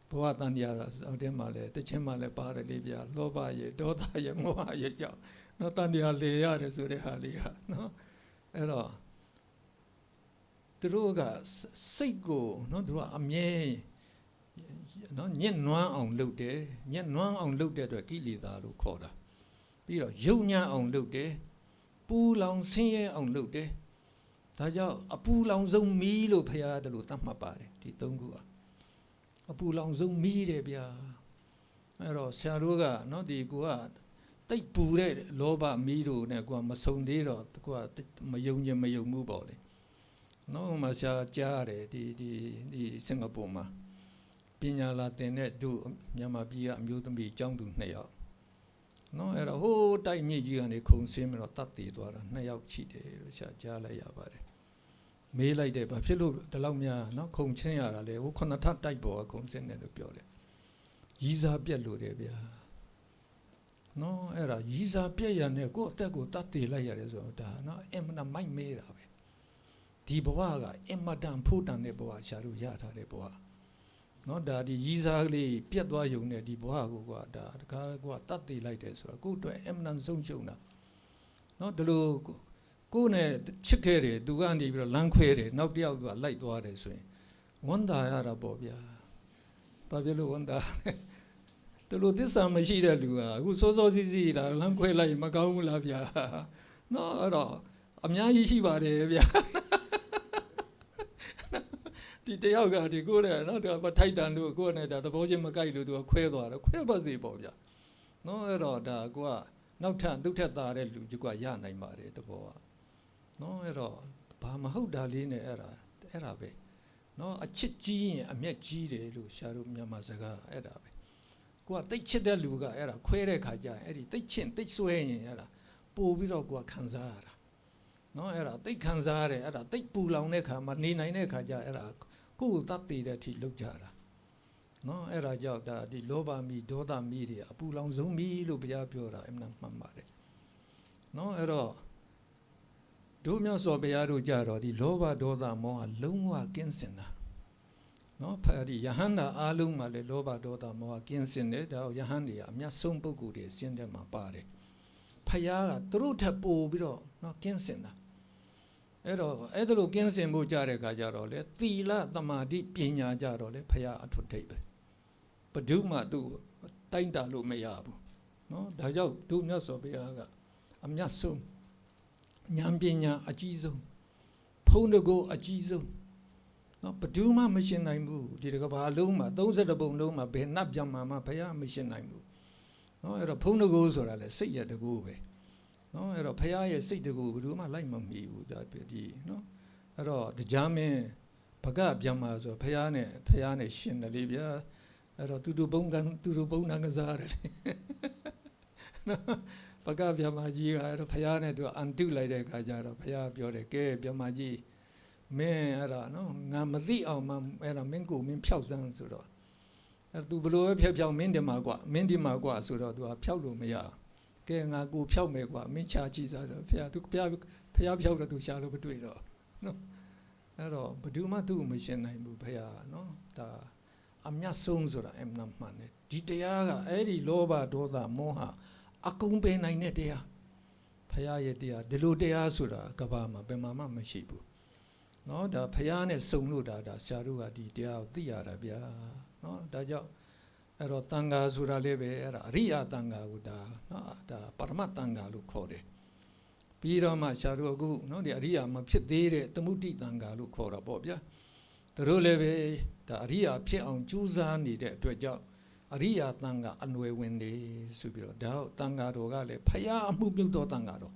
ဘဝတန်တရားအောက်ထဲမှာလဲတစ်ချင်းမှလည်းပါတယ်လေဗျာလောဘရဲ့ဒေါသရဲ့မောဟရဲ့ကြောင့်နော်တန်တရားလေရတယ်ဆိုတဲ့ဟာလေးဟာနော်အဲ့တော့သူတို့ကစိတ်ကိုနော်သူတို့ကအမြဲနော်ညှဉ်းနွမ်းအောင်လုပ်တယ်ညှဉ်းနွမ်းအောင်လုပ်တဲ့အတွက်ကိလေသာလို့ခေါ်တာပြီးတော့ယုံညံ့အောင်လုပ်တယ်ပူလောင်ဆင်းရဲအောင်လုပ်တယ်ဒါကြောင့်အပူလောင်ဆုံးမီးလို့ဖခင်တလို့သတ်မှတ်ပါတယ်ဒီ၃ခုအပူလောင်ဆုံးမီးတယ်ဗျာအဲ့တော့ဆရာတို့ကနော်ဒီကိုကတိတ်ပူတဲ့လောဘမီးတို့နဲ့ကိုကမဆုံသေးတော့ကိုကမယုံမှုပေါ့လေနော်မဆရာကြားရတယ်ဒီစင်ကာပူမှာပညာလာတင်တဲ့သူမြန်မာပြည်ကအမျိုးသမီးအကြောင်းသူ2ယောက်နော်အဲ့တော့ဟိုးတိုက်မြစ်ကြီးကနေခုန်ဆင်းပြီးတော့တတ်တည်သွားတာ2ယောက်ရှိတယ်ဆရာကြားလိုက်ရပါတယ်မေးလိုက်တယ်ဘာဖြစ်လို့ဒီလောက်များနော်ခုန်ဆင်းရတာလဲဟို9ထပ်တိုက်ပေါ်ကခုန်ဆင်းတယ်လို့ပြောတယ်ရီးစားပြက်လို့တယ်ဗျာနော်အဲ့ဒါရီးစားပြက်ရနဲ့ကိုယ့်အသက်ကိုတတ်တည်လိုက်ရတယ်ဆိုတော့ဒါနော်အမှန်တမိုက်မေးတာပဲဒီဘဝကအင်မတန်ဖို့တန်တဲ့ဘဝရှာလို့ရထားတဲ့ဘဝနော်ဒါဒီရီးစားကလေးပြတ်သွားယုံတဲ့ဒီဘဝကိုကဒါတကားကတတ်တည်လိုက်တယ်ဆိုတော့ကိုယ့်အတွက်အင်မတန်ဆုံးရှုံးတာနော်ဒီလိုကိုယ်နဲ့ချစ်ခဲ့တယ်သူကနေပြီးတော့လမ်းခွဲတယ်နောက်တစ်ယောက်ကလိုက်သွားတယ်ဆိုရင်ဝန်တာရတာပေါ့ဗျာဘာဖြစ်လို့ဝန်တာဒီလိုသစ္စာမရှိတဲ့လူကအခုစောစီးစီးလာလမ်းခွဲလိုက်မကောင်းဘူးလားဗျာနော်အဲ့တော့အများကြီးရှိပါတယ်ဗျာဒီတယောက်ကဒီကိုယ်နဲ့နော်သူကထိုက်တန်လို့ကိုယ်နဲ့ဒါသဘောချင်းမကိုက်လို့သူကခွဲသွားတယ်ခွဲပါစေပေါ့ဗျာနော်အဲ့တော့ဒါကိုကနောက်ထပ်သူ့ထက်သားတဲ့လူကြီးကရနိုင်ပါတယ်တဘောကနော်အဲ့တော့ဘာမဟုတ်တာလေးနဲ့အဲ့ဒါပဲနော်အချစ်ကြီးရင်အမျက်ကြီးတယ်လို့ရှားတို့မြန်မာစကားအဲ့ဒါပဲကိုကတိတ်ချစ်တဲ့လူကအဲ့ဒါခွဲတဲ့ခါကျရင်အဲ့ဒီတိတ်ချင်တိတ်ဆွဲရင်အဲ့ဒါပို့ပြီးတော့ကိုကခံစားရတာနော်အဲ့ဒါတိတ်ခံစားရတယ်အဲ့ဒါတိတ်ပူလောင်တဲ့ခါမှာနေနိုင်တဲ့ခါကျအဲ့ဒါကိုယ်တတ်တည်တဲ့အထိလောက်ကြတာနော်အဲ့ဒါကြောင့်ဒါဒီလောဘမီဒေါသမီတွေအပူလောင်ဆုံးမီလို့ဘုရားပြောတာအမှန်မှန်ပါတယ်နော်အဲ့တော့တို့မြတ်စွာဘုရားတို့ကြတော့ဒီလောဘဒေါသမောဟလုံးဝကင်းစင်တာနော်ဖာဒီယဟန္တာအားလုံးမှာလေလောဘဒေါသမောဟကင်းစင်တယ်ဒါယဟန်တွေကအမြတ်ဆုံးပုဂ္ဂိုလ်တွေအစင်းထဲမှာပါတယ်ဖယားကသူတို့ထပ်ပို့ပြီးတော့နော်ကင်းစင်တာအဲ့တော့အဲ့ဒါလိုကင်းစင်ဖို့ကြတဲ့အခါကျတော့လေသီလသမာဓိပညာကြတော့လေဖယားအထွတ်ထိပ်ပဲဘဒုမှသူတိုင်းတာလို့မရဘူးနော်ဒါကြောင့်တို့မြတ်စွာဘုရားက အမြတ်ဆုံးဉာဏ်ပညာအကြီးဆုံးဖုံးတကိုအကြီးဆုံးနော်ဘယ်သူမှမရှင်းနိုင်ဘူးဒီကဘာလုံးမှာ30ပုံလုံးမှာဘယ်နှပ်ပြမှာမှဘုရားမရှင်းနိုင်ဘူးနော်အဲ့တော့ဖုံးတကိုဆိုတာလေစိတ်ရတကိုပဲနော်အဲ့တော့ဘုရားရဲ့စိတ်တကိုဘယ်သူမှလိုက်မမီဘူးဒါဒီနော်အဲ့တော့တရားမင်းဘဂပြမှာဆိုဘုရားနဲ့ရှင်းတယ်လေဗျာအဲ့တော့သူတို့ပုံနာကစားတယ်နော်ဘဂပြမှာကြီးကအဲ့တော့ဘုရားနဲ့သူအန်တုလိုက်တဲ့အခါကျတော့ဘုရားပြောတယ်ကဲပြမှာကြီးမင်းအဲ့ဒါနော်ငါမသိအောင်မှအဲ့ဒါမင်းကိုမင်းဖြောက်စမ်းဆိုတော့အဲ့သူဘလို့ပဲဖြောက်မင်းဒီမှာကွာဆိုတော့သူကဖြောက်လို့မရကဲငါကိုဖြောက်မယ်ကွာမင်းချာကြည့်စားတော့ဘုရားဖြောက်တော့သူရှာလို့မတွေ့တော့နော်အဲ့တော့ဘယ်သူမှသူ့ကိုမရှင်းနိုင်ဘူးဘုရားနော်ဒါအမြတ်ဆုံးဆိုတာအမှန်မှန်တယ်ဒီတရားကအဲ့ဒီလောဘဒေါသမောဟအကုန်ပယ်နိုင်တဲ့တရားဘုရားရဲ့တရားဒီလိုတရားဆိုတာကဘာမှာဘယ်မှာမှမရှိဘူးနော်ဒါဘုရားနဲ့စုံလို့ဒါဆရာတို့ကဒီတရားကိုသိရတာဗျာနော်ဒါကြောင့်အဲ့တော့တန်ဃာဆိုတာလည်းပဲအဲ့ဒါအရိယာတန်ဃာကိုဒါနော်ဒါပရမတ်တန်ဃာလို့ခေါ်တယ်ပြီးတော့မှဆရာတို့အခုနော်ဒီအရိယာမဖြစ်သေးတဲ့သမုဒိတန်ဃာလို့ခေါ်တာပေါ့ဗျာသူတို့လည်းပဲဒါအရိယာဖြစ်အောင်ကြိုးစားနေတဲ့အတွက်ကြောင့်အရိယာတန်ဃာအနွယ်ဝင်နေဆိုပြီးတော့ဒါတန်ဃာတော်ကလည်းဖယားအမှုပြုတ်တော်တန်ဃာတော်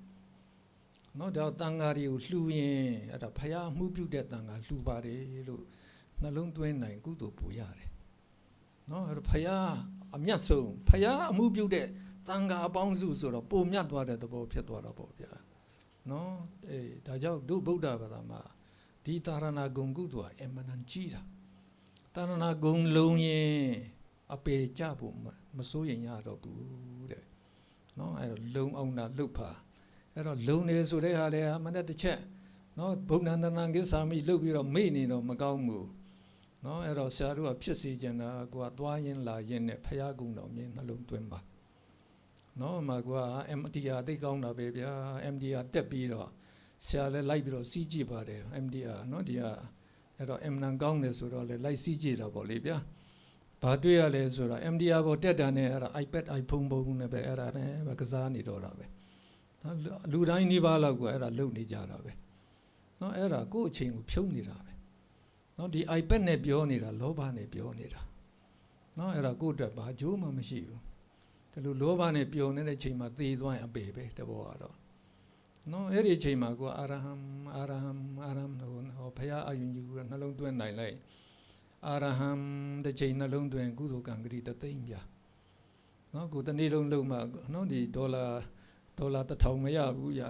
နော်ဒါတန်ဃာတွေကိုလှူရင်အဲ့ဒါဖယားအမှုပြုတ်တဲ့တန်ဃာလှူပါတယ်လို့နှလုံးသွင်းနိုင်ကုသိုလ်ပူရတယ်နော်အဲ့ဒါဖယားအမြတ်ဆုံးဖယားအမှုပြုတ်တဲ့တန်ဃာအပေါင်းစုဆိုတော့ပုံမြတ်သွားတဲ့သဘောဖြစ်သွားတော့ပေါ့ဗျာနော်အေးဒါကြောင့်ဒုဗုဒ္ဓဘာသာမှာဒီတာရဏဂုံကုသိုလ်အမှန်တန်ကြီးတာတာရဏဂုံလုံးရင်အပေကြဖို့မစိုးရင်ရတော့ဘူးတဲ့နော်အဲ့တော့လုံအောင်တာလှုပ်ပါအဲ့တော့လုံနေဆိုတဲ့ဟာလေမနဲ့တစ်ချက်နော်ဗုဒ္ဓန္တနာကိစ္ဆာမိလှုပ်ပြီးတော့မေ့နေတော့မကောင်းဘူးနော်အဲ့တော့ဆရာတို့ကဖြစ်စေချင်တာကိုကသွားရင်လာရင်နဲ့ဖယားကုံတော်မြင်နှလုံးသွင်းပါနော်မှာက MDR သိကောင်းတာပဲဗျာ MDR တက်ပြီးတော့ဆရာလည်းလိုက်ပြီးတော့စီးကြည့်ပါတယ် MDR နော်ဒီကအဲ့တော့ M နန်ကောင်းတယ်ဆိုတော့လည်းလိုက်စီးကြည့်တော့ဗောလေဗျာဘာတွေ့ရလဲဆိုတော့ MDR ပေါ်တက်တာနဲ့အဲ့ဒါ iPad iPhone ပုံနဲ့ပဲအဲ့ဒါနဲ့ကစားနေတော့တာပဲနော်လူတိုင်းနေပါလောက်ကိုအဲ့ဒါလုံနေကြတာပဲနော်အဲ့ဒါကိုယ့်အချိန်ကိုဖြုံးနေတာပဲနော်ဒီ iPad နဲ့ပြောနေတာလောဘနဲ့ပြောနေတာနော်အဲ့ဒါကိုယ့်အတွက်ဘာအကျိုးမှမရှိဘူးဒီလိုလောဘနဲ့ပျော်နေတဲ့ချိန်မှာသေသွားရင်အပေပဲတဘောကတော့နော်အဲ့ဒီချိန်မှာကိုအာရဟံဟောဘုရားအယုံကြီးကနှလုံးသွင်းနိုင်လိုက်အာရဟံတစ်ချိန်နှလုံးသွင်းကုသိုလ်ကံဂတိတသိမ့်ပြနော်ကိုတနေ့လုံးလုံးမှနော်ဒီဒေါ်လာ1000မရဘူးရ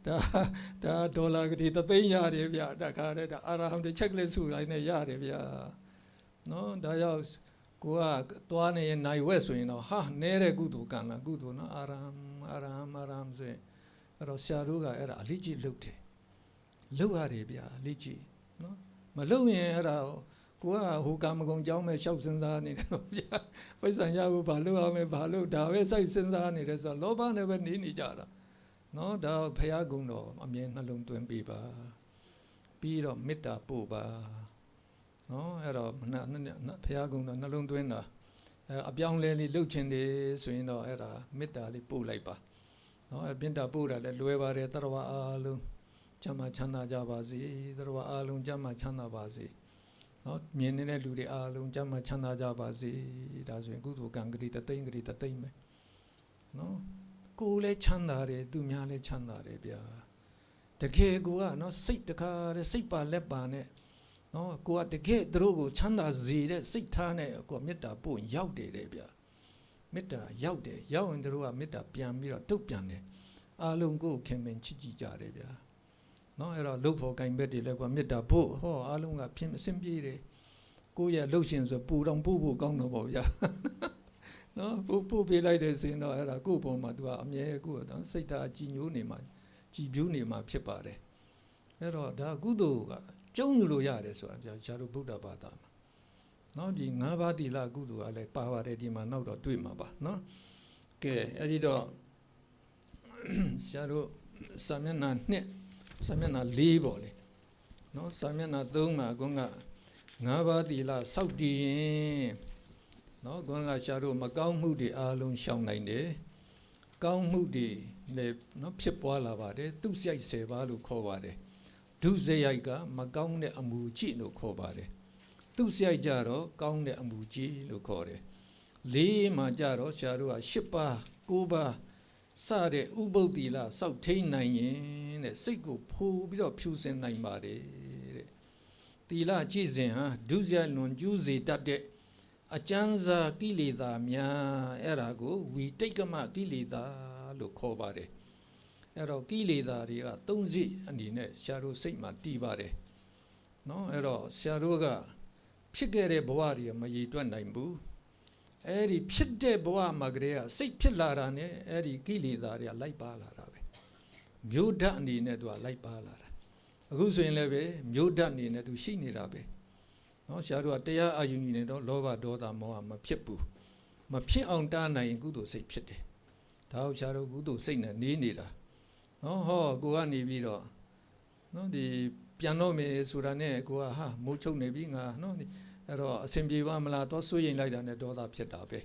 ဒါဒေါ်လာဂတိတသိမ့်ရတယ်ဗျတခါတည်းဒါအာရဟံတစ်ချက်ကလေးစုလိုက်နဲ့ရတယ်ဗျနော်ဒါရောက်ကိုကသွားနေရင်နိုင်ဝက်ဆိုရင်တော့ဟာနဲတဲ့ကုသိုလ်ကံလားကုသိုလ်နော်အာရဟံဆိုရင်အဲ့တော့ဆရာတို့ကအဲ့ဒါအလေးကြီးလုပ်တယ်လုပ်ရတယ်ဗျအလေးကြီးနော်မလုပ်ရင်အဲ့ဒါကိုကဟိုကာမဂုဏ်ကြောင်းမဲ့ရှောက်စဉ်းစားနေတယ်ဗျာပိဿံရဖို့ဘာလုပ်အောင်ဘာလုပ်ဒါပဲစိုက်စဉ်းစားနေတယ်ဆိုတော့လောဘနဲ့ပဲနေကြတာနော်ဒါဘုရားကုံတော်အမြဲနှလုံးသွင်းပေးပါပြီးတော့မေတ္တာပို့ပါနော်အဲ့တော့ဘုရားကုံတော်နှလုံးသွင်းတာအပြောင်းလဲလေးလှုပ်ခြင်းတွေဆိုရင်တော့အဲ့ဒါမေတ္တာလေးပို့လိုက်ပါနော်မေတ္တာပို့တာလည်းလွယ်ပါတယ်တရဝအားလုံးကျမ်းမာချမ်းသာကြပါစေတရဝအားလုံးကျမ်းမာချမ်းသာပါစေနော်မြင်နေတဲ့လူတွေအားလုံးကျမ်းမာချမ်းသာကြပါစေဒါဆိုရင်ကုသိုလ်ကံဂတိတသိမ့်ပဲနော်ကိုယ်လည်းချမ်းသာတယ်သူများလည်းချမ်းသာတယ်ဗျာတကယ်ကိုကနော်စိတ်တခါတဲ့စိတ်ပါလက်ပါနဲ့နော်ကိုကတကယ်သူတို့ကိုချမ်းသာစေတဲ့စိတ်ထားနဲ့ကိုကမေတ္တာပို့ရောက်တယ်တဲ့ဗျာမေတ္တာရောက်ရင်တို့ကမေတ္တာပြန်ပြီးတော့တုတ်ပြန်တယ်အားလုံးကိုခင်မင်ချစ်ကြည်ကြတယ်ဗျာနော်အဲ့တော့လှုပ်ဖို့ကင်ဘက်တွေလည်းကမေတ္တာပို့ဟောအားလုံးကဖြစ်အဆင်ပြေတယ်ကိုယ့်ရဲ့လှုပ်ရှင်ဆိုပူတောင်ပို့ဖို့ကောင်းတော့ပေါ့ဗျာနော်ပို့ပေးလိုက်တယ်ဆိုရင်တော့အဲ့ဒါကိုယ့်ပုံမှာသူကအမြဲကိုယ်စိတ်ဓာတ်ကြည်ညိုနေမှာကြည်ပြူးနေမှာဖြစ်ပါတယ်အဲ့တော့ဒါကုသိုလ်ကကျုံယူလို့ရတယ်ဆိုတာဇာတုဗုဒ္ဓဘာသာမှာနော်ဒီ၅ပါးသီလကုသိုလ်ကလည်းပါပါတယ်ဒီမှာနောက်တော့တွေ့မှာပါနော်ကဲအဲ့ဒီတော့ဇာတုစာမျက်နှာ2စာမျက်နှာ4ပေါ့လေနော်စာမျက်နှာ3မှာကွန်းက၅ပါးသီလစောက်တည်ရင်နော်ကွန်းကရှာတို့မကောင်းမှုတွေအားလုံးရှောင်နိုင်တယ် ကောင်းမှုတွေလည်းနော်ဖြစ်ပွားလာပါတယ်သူစရိုက်10ပါးလို့ခေါ်ပါတယ်ဒုစရိုက်ကမကောင်းတဲ့အမှုကြီးလို့ခေါ်ပါတယ်သူစရိုက်ကြတော့ကောင်းတဲ့အမှုကြီးလို့ခေါ်တယ်လေးမှာကြတော့ဆရာတို့က10ပါး9ပါးစတဲ့ဥပုသ္တိလစောက်ထိန်နိုင်ရင်တဲ့စိတ်ကိုဖိုးပြီးတော့ဖြူစင်နိုင်ပါတယ်တဲ့တီလကြည်စဉ်ဟာဒုစရိုက်လွန်ကျူးစေတတ်တဲ့အကျဉ်းစားကိလေသာများအဲ့ဒါကိုဝီတိတ်ကမကိလေသာလို့ခေါ်ပါတယ်အဲ့တော့ကိလေသာတွေက3စိအနေနဲ့ဆရာတို့စိတ်မှာတည်ပါတယ်နော်အဲ့တော့ဆရာတို့ကဖြစ်ခဲ့တဲ့ဘဝတွေမရည်တွက်နိုင်ဘူးအဲ့ဒီဖြစ်တဲ့ဘဝမှာကလေးကစိတ်ဖြစ်လာတာနဲ့အဲ့ဒီကိလေသာတွေကလိုက်ပါလာတာပဲမျိုးဓာတ်အနေနဲ့သူကလိုက်ပါလာတာအခုဆိုရင်လည်းပဲမျိုးဓာတ်အနေနဲ့သူရှိနေတာပဲနော်ဆရာတို့ကတရားအာရုံကြီးနေတော့လောဘဒေါသမောဟမဖြစ်ဘူးမဖြစ်အောင်တားနိုင်ရင်ကုသိုလ်စိတ်ဖြစ်တယ်ဒါဟုတ်ဆရာတို့ကုသိုလ်စိတ်နဲ့နေနေတာနော်ဟောကိုကနေပြီးတော့နော်ဒီပြန်တော့မယ်ဆိုတာနဲ့ကိုကဟာမိုးချုပ်နေပြီငါနော်အဲ့တော့အစဉ်ပြေပါမလားတော့စိုးရင်လိုက်တာနဲ့ဒေါသဖြစ်တာပဲ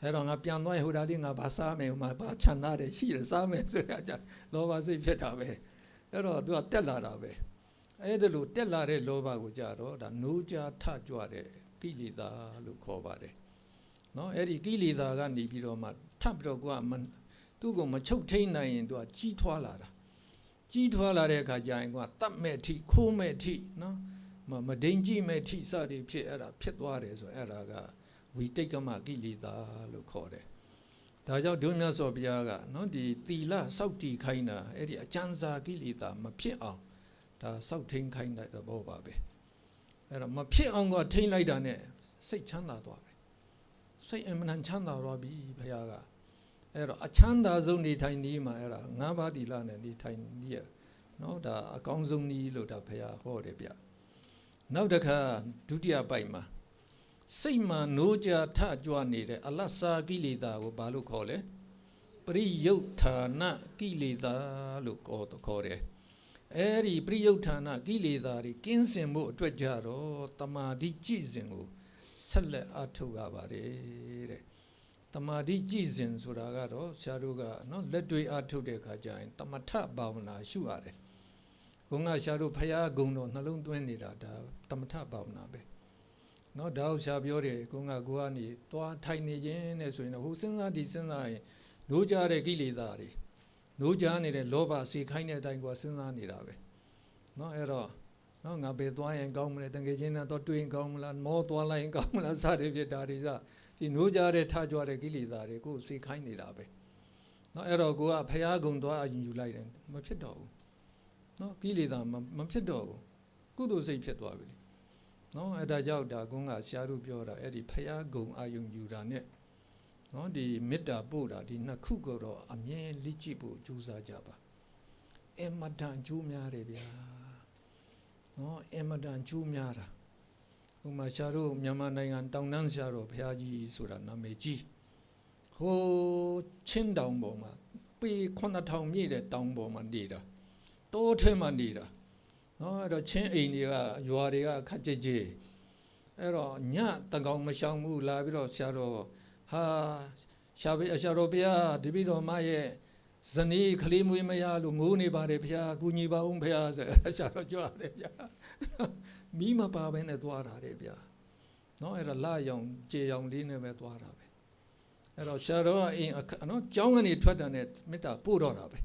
အဲ့တော့ငါပြန်သွားရင်ဟိုဒါလေးငါဘာစားမယ်ဟိုမှာဘာချန်နာတယ်ရှိတယ်စားမယ်ဆိုတာကြလောဘစိတ်ဖြစ်တာပဲအဲ့တော့သူကတက်လာတာပဲအဲ့ဒါလို့တက်လာတဲ့လောဘကိုကြတော့ဒါနိုးကြားထကြွတဲ့ကိလေသာလို့ခေါ်ပါတယ်နော်အဲ့ဒီကိလေသာကနေပြီးတော့မှထပ်ပြီးတော့ကိုကသူ့ကိုမချုပ်ထိန်နိုင်ရင်သူကကြီးထွားလာတာကြီးထွားလာတဲ့အခါကျရင်ကိုကတတ်မဲ့ထိခိုးမဲ့ထိနော်မဒိန်ကြည့်မဲ့ထိစသည်ဖြစ်အဲ့ဒါဖြစ်သွားတယ်ဆိုအဲ့ဒါကဝီတိတ်ကမကိလေသာလို့ခေါ်တယ်ဒါကြောင့်ဒုမြတ်စွာဘုရားကနော်ဒီသီလစောင့်တည်ခိုင်းတာအဲ့ဒီအကျဉ်းစားကိလေသာမဖြစ်အောင်ဒါစောင့်ထိန်ခိုင်းတဲ့သဘောပါပဲအဲ့တော့မဖြစ်အောင်ကထိန်လိုက်တာနဲ့စိတ်ချမ်းသာသွားတယ်စိတ်အမှန်ချမ်းသာသွားပြီဘုရားကအဲ့တော့အချမ်းသာဆုံးနေထိုင်နေမှာအဲ့ဒါ9ပါးသီလနဲ့နေထိုင်နေရနော်ဒါအကောင်းဆုံးနည်းလို့ဒါဘုရားဟောတယ်ဗျနောက်တစ်ခါဒုတိယပိုက်မှာစိတ်မှနိုးကြထကြွနေတဲ့အလတ်စားကိလေသာကိုဘာလို့ခေါ်လဲပရိယုတ်ဌာနကိလေသာလို့ခေါ်တယ်အဲ့ဒီပရိယုတ်ဌာနကိလေသာတွေကင်းစင်မှုအတွက်ကြတော့တမာတိကြည်စဉ်ကိုဆက်လက်အထုတ်ရပါတယ်တဲ့တမာတိကြည်စဉ်ဆိုတာကတော့ဆရာတို့ကနော်လက်တွေ့အထုတ်တဲ့အခါကျရင်တမထဘာဝနာရှုရတယ်ဘုန်းကဆရာတို့ဖရာဂုံတော်နှလုံးသွင်းနေတာဒါတမထဘာဝနာပဲနော်ဒါကိုဆရာပြောတယ်ကိုကနေသွားထိုင်နေခြင်းနဲ့ဆိုရင်တော့ဟိုစဉ်းစားဒီစဉ်းစားရင်နိုးကြတဲ့ကိလေသာတွေနိုးကြနေတဲ့လောဘစေခိုင်းတဲ့အတိုင်းကိုစဉ်းစားနေတာပဲနော်အဲ့တော့နော်ငါဘယ်သွားရင်ကောင်းမလဲတကယ်ချင်းနဲ့တော့တွေ့ရင်ကောင်းမလားမောသွားလိုက်ရင်ကောင်းမလားစသည်ဖြစ်တာတွေစဒီနိုးကြတဲ့ထကြွတဲ့ကိလေသာတွေကိုစေခိုင်းနေတာပဲနော်အဲ့တော့ကိုကဖရာဂုံသွားအရင်ယူလိုက်တယ်မဖြစ်တော့ဘူးနော်ကိလေသာမဖြစ်တော့ဘူးကုသိုလ်စိတ်ဖြစ်သွားပြီနော်အဲ့ဒါကြောင့်ဒါကုန်းကဆရာတို့ပြောတာအဲ့ဒီဖရာဂုံအာယုံယူတာနဲ့နော်ဒီမေတ္တာပို့တာဒီနှစ်ခုကတော့အမြဲလေ့ကျင့်ဖို့ကြိုးစားကြပါအမတန်ကျိုးများတယ်ဗျာနော်အမတန်ကျိုးများတာဥမာဆရာတို့မြန်မာနိုင်ငံတောင်တန်းဆရာတော်ဘုရားကြီးဆိုတာနာမည်ကြီးဟိုချင်းတောင်ပေါ်မှာပေ9000မြည့်တဲ့တောင်ပေါ်မှာနေတာတိုးထဲမှာနေတာနော်အဲ့တော့ချင်းအိမ်တွေကရွာတွေကခက်ကြဲကြဲအဲ့တော့ညတကောင်မရှောင်ဘူးလာပြီးတော့ဆရာတော်ဟာရှာတော်ဘုရားတပည့်တော်မရဲ့ဇနီးကလေးမွေးမရလို့ငိုးနေပါတယ်ဘုရားကူညီပါဦးဘုရားဆိုရှာတော်ကြွတယ်ဗျာမိမပါဘဲနဲ့သွားတာတဲ့ဗျာနော်အဲ့တော့လာရောင်ကြေရောင်လေးနဲ့ပဲသွားတာပဲအဲ့တော့ရှာတော်အိမ်နော်ကျောင်းကနေထွက်တာနဲ့မေတ္တာပို့တော့တာပဲ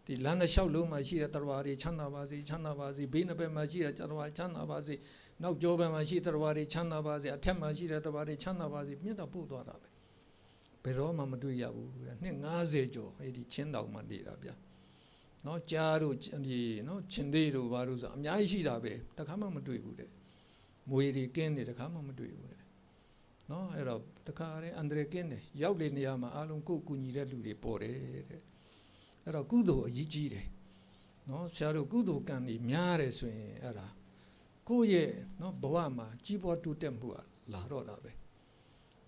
ဒီလမ်းတစ်လျှောက်လုံးမှာရှိတဲ့တရားတွေချမ်းသာပါစေချမ်းသာပါစေဘေးနှစ်ဘက်မှာရှိတဲ့တရားချမ်းသာပါစေနောက်ကျောဘက်မှာရှိတဲ့တရားတွေချမ်းသာပါစေအထက်မှာရှိတဲ့တရားတွေချမ်းသာပါစေမေတ္တာပို့သွားတာပဲဘယ်တော့မှမတွေ့ရဘူးတဲ့နှစ်90ကျော်အဲ့ဒီချင်းတောင်မှနေတာဗျာနော်ကြားတို့ဒီနော်ချင်းသေးတို့ဘာလို့ဆိုအများကြီးရှိတာပဲတခါမှမတွေ့ဘူးတဲ့မွေတွေကင်းတယ်တခါမှမတွေ့ဘူးတဲ့နော်အဲ့တော့တခါတည်းအန္တရာယ်ကင်းတယ်ရောက်လေနေရာမှာအားလုံးကိုယ်ကူညီတဲ့လူတွေပေါ်တယ်တဲ့အဲ့တော့ကုသိုလ်အရေးကြီးတယ်နော်ဆရာတို့ကုသိုလ်ကံတွေများတယ်ဆိုရင်အဲ့ဒါကိုယ့်ရဲ့နော်ဘဝမှာကြီးပွားတိုးတက်မှုကလာတော့တာပဲ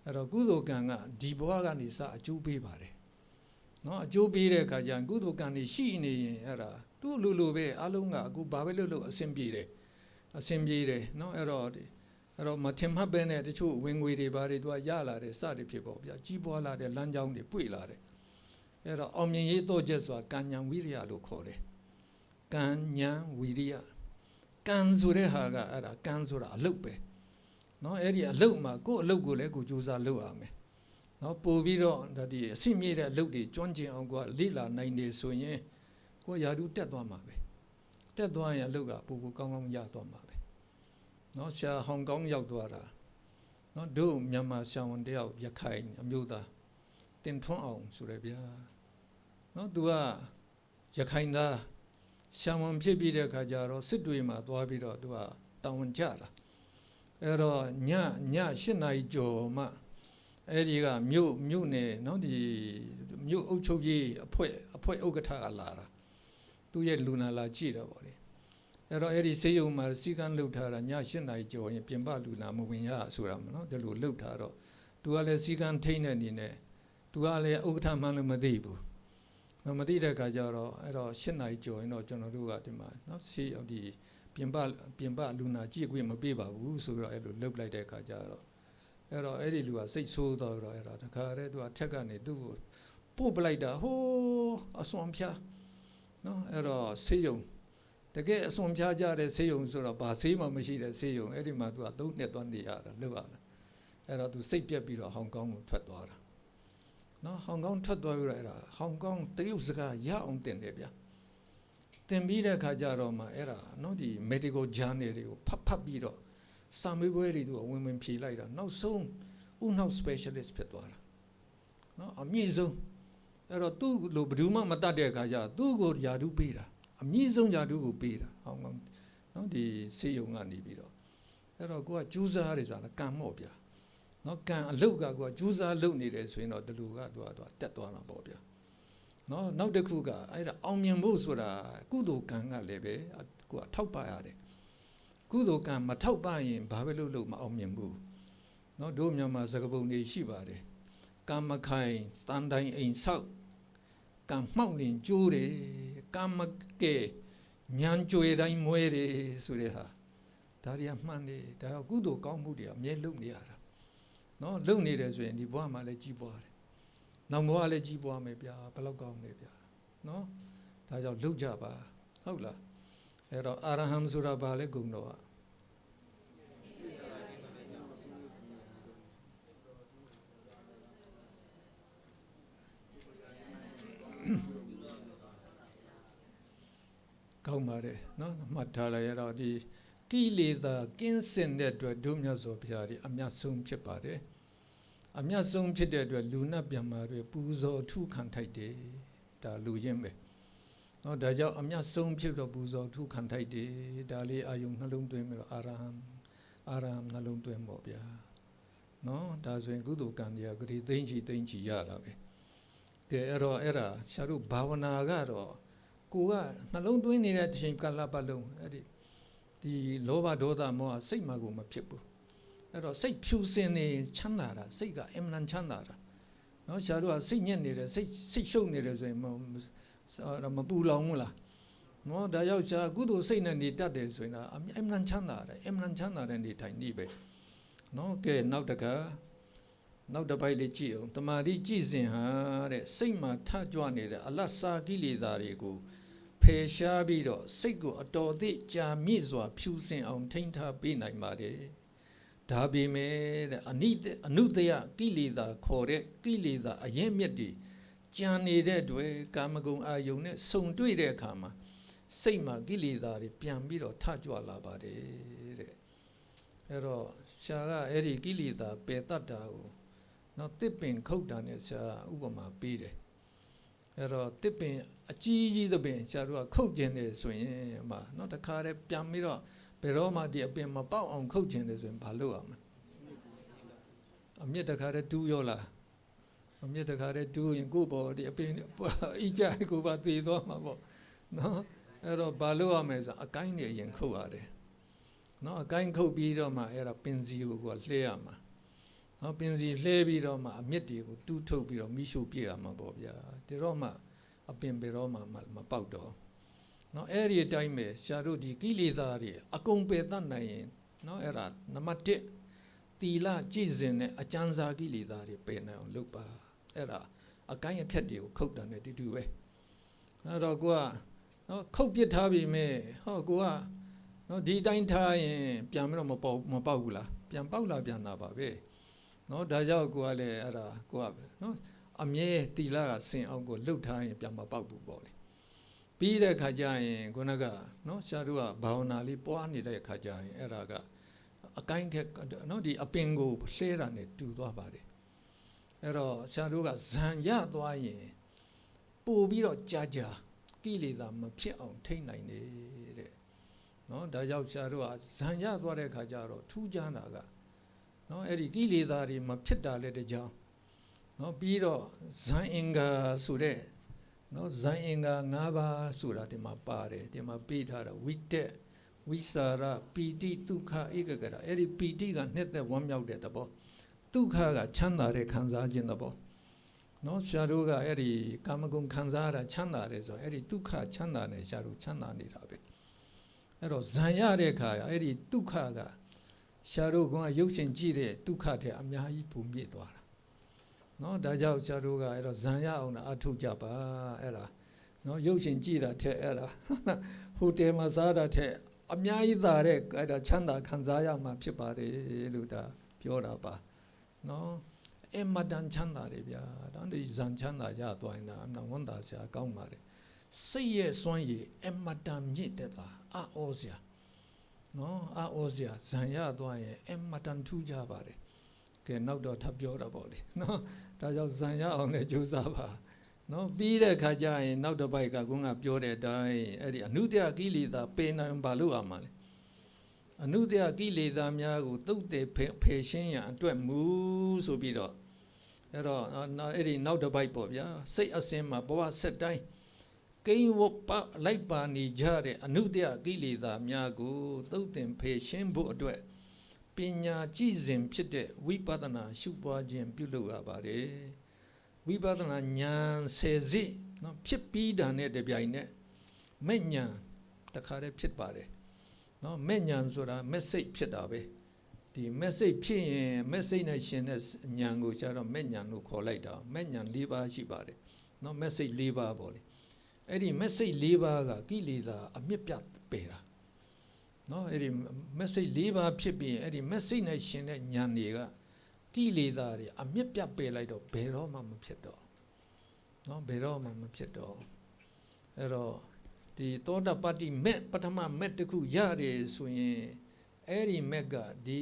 အဲ့တော့ကုသိုလ်ကံကဒီဘဝကနေစအကျိုးပေးပါတယ်နော်အကျိုးပေးတဲ့အခါကျရင်ကုသိုလ်ကံတွေရှိနေရင်အဲ့ဒါသူ့လိုပဲအလုံးကအခုဘာပဲလို့အဆင်ပြေတယ်နော်အဲ့တော့မထင်မှတ်ပဲနဲ့တချို့ဝင်ငွေတွေဘာတွေသူကရလာတယ်စသည်ဖြစ်ပေါ့ဗျာကြီးပွားလာတဲ့လမ်းကြောင်းတွေပွေလာတယ် အဲ့တော့အောင်မြင်ရေးတော့ချက်ဆိုတာကံဉာဏ်ဝိရိယလို့ခေါ်တယ်ကံဉာဏ်ဝိရိယကံဆိုတဲ့ဟာကအဲ့ဒါကံဆိုတာအလုပ်ပဲနော်အဲ့ဒီအလုပ်မှာကိုယ့်အလုပ်ကိုလည်းကိုယ်ကြိုးစားလုပ်ရမယ်နော်ပို့ပြီးတော့ဒါဒီအဆင့်မြင့်တဲ့အလုပ်တွေကျွမ်းကျင်အောင်ကိုလေ့လာနိုင်နေဆိုရင်ကိုယ်ယာတုတက်သွားမှာပဲတက်သွားရင်အလုပ်ကပို့ကောင်းကောင်းရသွားမှာပဲနော်ဆရာဟောင်ကောင်ရောက်သွားတာနော်တို့မြန်မာဆရာဝန်တယောက်ရခိုင်အမျိုးသားတင်ထွန်းအောင်ဆိုရဗျာနော်သူကရခိုင်သားဆရာဝန်ဖြစ်ပြီးတဲ့အခါကျတော့စစ်တွေမှာသွားပြီးတော့သူကတာဝန်ကျတာအဲ့တော့ည8 နာရီကျော်မှအဲ့ဒီကမြို့နယ်နော်ဒီမြို့အုပ်ချုပ်ရေးအဖွဲ့ဥက္ကဋ္ဌကလာတာသူရဲ့လူနာလာကြည့်တော့ဗောလေအဲ့တော့အဲ့ဒီဆေးရုံမှာစီကံလှုပ်ထားတာည8 နာရီကျော်ရင်ပြင်ပလူနာမဝင်ရဆိုတာမနော်ဒီလိုလှုပ်ထားတော့သူကလည်းစီကံထိန်းတဲ့အနေနဲ့သူကလည်းဥက္ကဋ္ဌမှန်းလည်းမသိဘူးမသိတဲ့အခါကျတော့အဲ့တော့8 နာရီကျော်ရင်တော့ကျွန်တော်တို့ကဒီမှာနော်ဆေးဒီပြင်ပလူနာကြည့်ခွင့်မပေးပါဘူးဆိုတော့အဲ့လိုလှုပ်လိုက်တဲ့အခါကျတော့အဲ့တော့အဲ့ဒီလူကစိတ်ဆိုးတော့အဲ့ဒါတခါတည်းသူကထက်ကနေသူ့ကိုပို့ပလိုက်တာဟိုးအစွန်ဖျားနော်အဲ့တော့ဆေးရုံတကယ်အစွန်ဖျားကြတဲ့ဆေးရုံဆိုတော့ဘာဆေးမှမရှိတဲ့ဆေးရုံအဲ့ဒီမှာသူက3 နှစ်သွားနေရတာလှုပ်ရတာအဲ့တော့သူစိတ်ပြက်ပြီးတော့ဟောင်ကောင်ကိုထွက်သွားတာနော်ဟောင်ကောင်ထွက်သွားပြီးတော့အဲ့ဒါဟောင်ကောင်တရုတ်စကားရအောင်တင်တယ်ဗျာတင်ပြီးတဲ့အခါကျတော့မှအဲ့ဒါနော်ဒီ medical journal တွေကိုဖတ်ပြီးတော့စာမေးပွဲတွေသူကဝင်ဖြေလိုက်တာနောက်ဆုံးဥနောက် specialist ဖြစ်သွားတာနော်အမြင့်ဆုံးအဲ့တော့သူ့လိုဘယ်သူမှမတတ်တဲ့အခါကျသူ့ကိုယာတုပေးတာအမြင့်ဆုံးယာတုကိုပေးတာဟောင်းနော်ဒီဆေးရုံကနေပြီးတော့အဲ့တော့ကိုကကျူးစားရတယ်ဆိုတာကံမော့ဗျာနော်ကံအလုတ်ကကိုကကျူးစားလုပ်နေတယ်ဆိုရင်တော့ဒီလိုကသူကတက်သွားတာပေါ့ဗျာနော်နောက်တစ်ခုကအဲ့ဒါအောင်မြင်ဖို့ဆိုတာကုသိုလ်ကံကလည်းပဲကိုကထောက်ပရတယ်ကုသိုလ်ကံမထောက်ပရင်ဘာပဲလုပ်မအောင်မြင်ဘူးเนาะတို့မြန်မာစကားပုံတွေရှိပါတယ်ကံမခိုင်တန်တိုင်းအိမ်ဆောက်ကံမှောက်ရင်ကျိုးတယ်ကံမကဲညံကြွေတိုင်းမွဲတယ်ဆိုတဲ့ဟာဒါတွေကမှန်တယ်ဒါကကုသိုလ်ကောင်းမှုတွေအမြဲလုပ်နေရတာเนาะလုပ်နေတယ်ဆိုရင်ဒီဘဝမှာလည်းကြီးပွားတယ်နောက်ဘဝလည်းကြီးပွားမယ်ဗျာဘယ်လောက်ကောင်းလဲဗျာเนาะဒါကြောင့်လုပ်ကြပါဟုတ်လားအဲ့တော့အာရဟံဆိုတာဘာလဲဂုဏ်တော်ကကောင်းပါတယ်နော်မှတ်ထားလိုက်ရတော့ဒီကိလေသာကင်းစင်တဲ့အတွက်ဒုမြတ်စွာဘုရားအမြတ်ဆုံးဖြစ်ပါတယ်အမြတ်ဆုံးဖြစ်တဲ့အတွက်လူနာပြန်မာတွေပူဇော်ထုခံထိုက်တယ်ဒါလူချင်းပဲနော်ဒါကြောင့်အမြတ်ဆုံးဖြစ်တော့ပူဇော်ထုခံထိုက်တယ်ဒါလေးအာယုံနှလုံးသွင်းပြီးတော့အာရဟံနှလုံးသွင်းပေါ့ဗျာနော်ဒါဆိုရင်ကုသိုလ်ကံတွေကဂရိသိမ့်ချီရတာပဲကဲအဲ့တော့အဲ့ဒါဆရာတို့ဘာဝနာကတော့ကိုကနှလုံးသွင်းနေတဲ့အချိန်ကာလပတ်လုံးအဲ့ဒီလောဘဒေါသမောဟစိတ်မှကိုမဖြစ်ဘူးအဲ့တော့စိတ်ဖြူစင်နေချမ်းသာတာစိတ်ကအမှန်ချမ်းသာတာနော်ဆရာတို့ကစိတ်ညက်နေတယ်စိတ်ရှုပ်နေတယ်ဆိုရင်မပူလောင်ဘူးလားနော်ဒါရောက်ရှာကုသိုလ်စိတ်နဲ့နေတတ်တယ်ဆိုရင်အမှန်ချမ်းသာတယ်အမှန်ချမ်းသာတဲ့နေထိုင်နေပဲနော်ကဲနောက်တစ်ပိုက်လေးကြည့်အောင်တမာတိကြည့်စဉ်ဟာတဲ့စိတ်မှာထကြွနေတဲ့အလတ်စာကိလေသာတွေကိုဖယ်ရှားပြီးတော့စိတ်ကိုအတော်အသည့်ကြာမြင့်စွာဖြူစင်အောင်ထိန်းထားပေးနိုင်ပါတယ်ဒါပေမဲ့တဲ့အနုတယကိလေသာခေါ်တဲ့ကိလေသာအရင်မြတ်တွေကြံနေတဲ့အတွက်ကာမဂုဏ်အာယုန်နဲ့ဆုံတွေ့တဲ့အခါမှာစိတ်မှာကိလေသာတွေပြန်ပြီးတော့ထကြွလာပါတယ်တဲ့အဲ့တော့ရှားကအဲ့ဒီကိလေသာပယ်တတ်တာကိုနော်တစ်ပင်ခုတ်တာနဲ့ဆရာဥပမာပေးတယ်အဲ့တော့တစ်ပင်အကြီးသပင်ဆရာတို့ကခုတ်ခြင်းတယ်ဆိုရင်နော်တခါတည်းပြန်ပြီးတော့ဘယ်တော့မှဒီအပင်မပေါက်အောင်ခုတ်ခြင်းတယ်ဆိုရင်ဘာလုပ်ရမလဲအမြင့်တခါတည်းတူးရောလားအမြင့်တခါတည်းတူးရင်ကိုယ့်ဘောဒီအပင်အကြိုက်ကိုပါသေသွားမှာပေါ့နော်အဲ့တော့ဘာလုပ်ရမလဲဆိုအကိုင်းနေရင်ခုတ်ရတယ်နော်အကိုင်းခုတ်ပြီးတော့မှအဲ့ဒါပင်စီကိုလှဲရမှာနော်ပင်စီလှဲပြီးတော့မှအမြင့်တွေကိုတူးထုတ်ပြီးတော့မိရှုပြည့်ရမှာပေါ့ဗျာဒါတော့မှအပင်ဘယ်တော့မှမပေါက်တော့နော်အဲ့ဒီအတိုင်းပဲရှာတို့ဒီကိလေသာတွေအကုန်ပယ်တတ်နိုင်ရင်နော်အဲ့ဒါနံပါတ်1တီလကြည်စင်နဲ့အကျဉ်းစားကိလေသာတွေပယ်နိုင်အောင်လုပ်ပါအဲ့ဒါ အကိုင်းအခက်တွေကိုခုတ်တာနဲ့တူတူပဲအဲ့တော့ကိုကနော်ခုတ်ပစ်ထားပြီမဲ့ဟောကိုကနော်ဒီတိုင်းထားရင်ပြန်ပြီးတော့မပေါက်ဘူးလားပြန်ပေါက်လာပြန်လာပါပဲနော်ဒါကြောင့်ကိုကလည်းအဲ့ဒါကိုကနော်အမြဲတီလာကစင်အောင်ကိုလှုပ်ထားရင်ပြန်မပေါက်ဘူးပေါ့လေပြီးတဲ့ခါကျရင်ခုနကနော်ဆရာတို့ကဘာဝနာလေးပွားနေတဲ့ခါကျရင်အဲ့ဒါကအကိုင်းခက်နော်ဒီအပင်ကိုလှဲတာနဲ့တူသွားပါတယ်အဲ့တော့ဆရာတို့ကဇံရသွားရင်ပို့ပြီးတော့ကြာကိလေသာမဖြစ်အောင်ထိန်းနိုင်တယ်နော်ဒါကြောင့်ဆရာတို့ကဇံရသွားတဲ့ခါကျတော့ထူးခြားတာကနော်အဲ့ဒီကိလေသာတွေမဖြစ်တာလည်းတကြောင်နော်ပြီးတော့ဇံအင်္ဂါဆိုတဲ့နော်ဇံအင်္ဂါ၅ပါးဆိုတာဒီမှာပါတယ်ဒီမှာပေးထားတာဝိတက်ဝိစာရပီတိဒုက္ခဧကဂရအဲ့ဒီပီတိကနှစ်သက်ဝမ်းမြောက်တဲ့သဘောဒုက္ခကချမ်းသာတဲ့ခံစားခြင်းသဘောနော်ဆရာတို့ကအဲ့ဒီကာမဂုဏ်ခံစားရတာချမ်းသာတယ်ဆိုအဲ့ဒီဒုက္ခချမ်းသာနေဆရာတို့ချမ်းသာနေတာပဲအဲ့တော့ဇံရတဲ့အခါအဲ့ဒီဒုက္ခကရှားတို့ကရုပ်ရှင်ကြည့်တဲ့ဒုက္ခတွေအများကြီးပုံပြသွားတာနော်ဒါကြောင့်ရှားတို့ကအဲ့တော့ဇံရအောင်အထုတ်ကြပါအဲ့ဒါနော်ရုပ်ရှင်ကြည့်တာတဲ့အဲ့ဒါဟိုတယ်မှာစားတာတဲ့အများကြီးသာတဲ့အဲ့ဒါချမ်းသာခံစားရမှာဖြစ်ပါတယ်လို့ဒါပြောတာပါနော်အမတန်ချမ်းသာတယ်ဗျာဒါဒီဇံချမ်းသာရသွားရင်အမှန်ဝန်တာဆရာကောင်းပါတယ်စိတ်ရဲ့စွမ်းရည်အမတန်မြင့်တက်တာအောစရာနော်အောစရာဇံရသွားရင်အမတန်ထူးကြပါတယ်ကဲနောက်တော့ထပ်ပြောတာပေါ့လေနော်ဒါကြောင့်ဇံရအောင်လည်းကြိုးစားပါနော်ပြီးတဲ့ခါကျရင်နောက်တစ်ပိုက်ကကုန်းကပြောတဲ့အတိုင်းအဲ့ဒီအနုတ္တကိလေသာပယ်နိုင်ဘာလို့အောင်မလဲအနုတ္တကိလေသာများကိုသုတ်တယ်ဖယ်ရှင်းရန်အတွက်မူဆိုပြီးတော့အဲ့တော့အဲ့ဒီနောက်တစ်ပိုက်ပေါ့ဗျာစိတ်အစင်းမှာဘဝဆက်တိုင်းကိန်းဝပလိုက်ပါနေကြတဲ့အနုတ္တကိလေသာများကိုသုတ်တင်ဖယ်ရှင်းဖို့အတွက်ပညာကြည်စဉ်ဖြစ်တဲ့ဝိပဿနာရှုပွားခြင်းပြုလုပ်ရပါတယ်ဝိပဿနာဉာဏ်ဆယ်စစ်နော်ဖြစ်ပြီးတာနဲ့တပြိုင်နက်မဲ့ဉာဏ်တခါတည်းဖြစ်ပါတယ်နော်မဲ့ဉာဏ်ဆိုတာ message ဖြစ်တာပဲဒီ message ဖြစ်ရင် message နဲ့ရှင်တဲ့ဉာဏ်ကိုကျတော့မဲ့ဉာဏ်လို့ခေါ်လိုက်တာမဲ့ဉာဏ်၄ပါးရှိပါတယ်နော် message ၄ပါးပေါ့လေအဲ့ဒီ message ၄ပါးကကိလေသာအမြင့်ပြတ်ပယ်တာနော်အဲ့ဒီ message ၄ပါးဖြစ်ပြီးအဲ့ဒီ message နဲ့ရှင်တဲ့ဉာဏ်တွေကကိလေသာတွေအမြင့်ပြတ်ပယ်လိုက်တော့ဘယ်တော့မှမဖြစ်တော့နော်ဘယ်တော့မှမဖြစ်တော့အဲ့တော့ဒီသောတာပတ္တိမက်ပထမမက်တစ်ခုရတယ်ဆိုရင်အဲ့ဒီမက်ကဒီ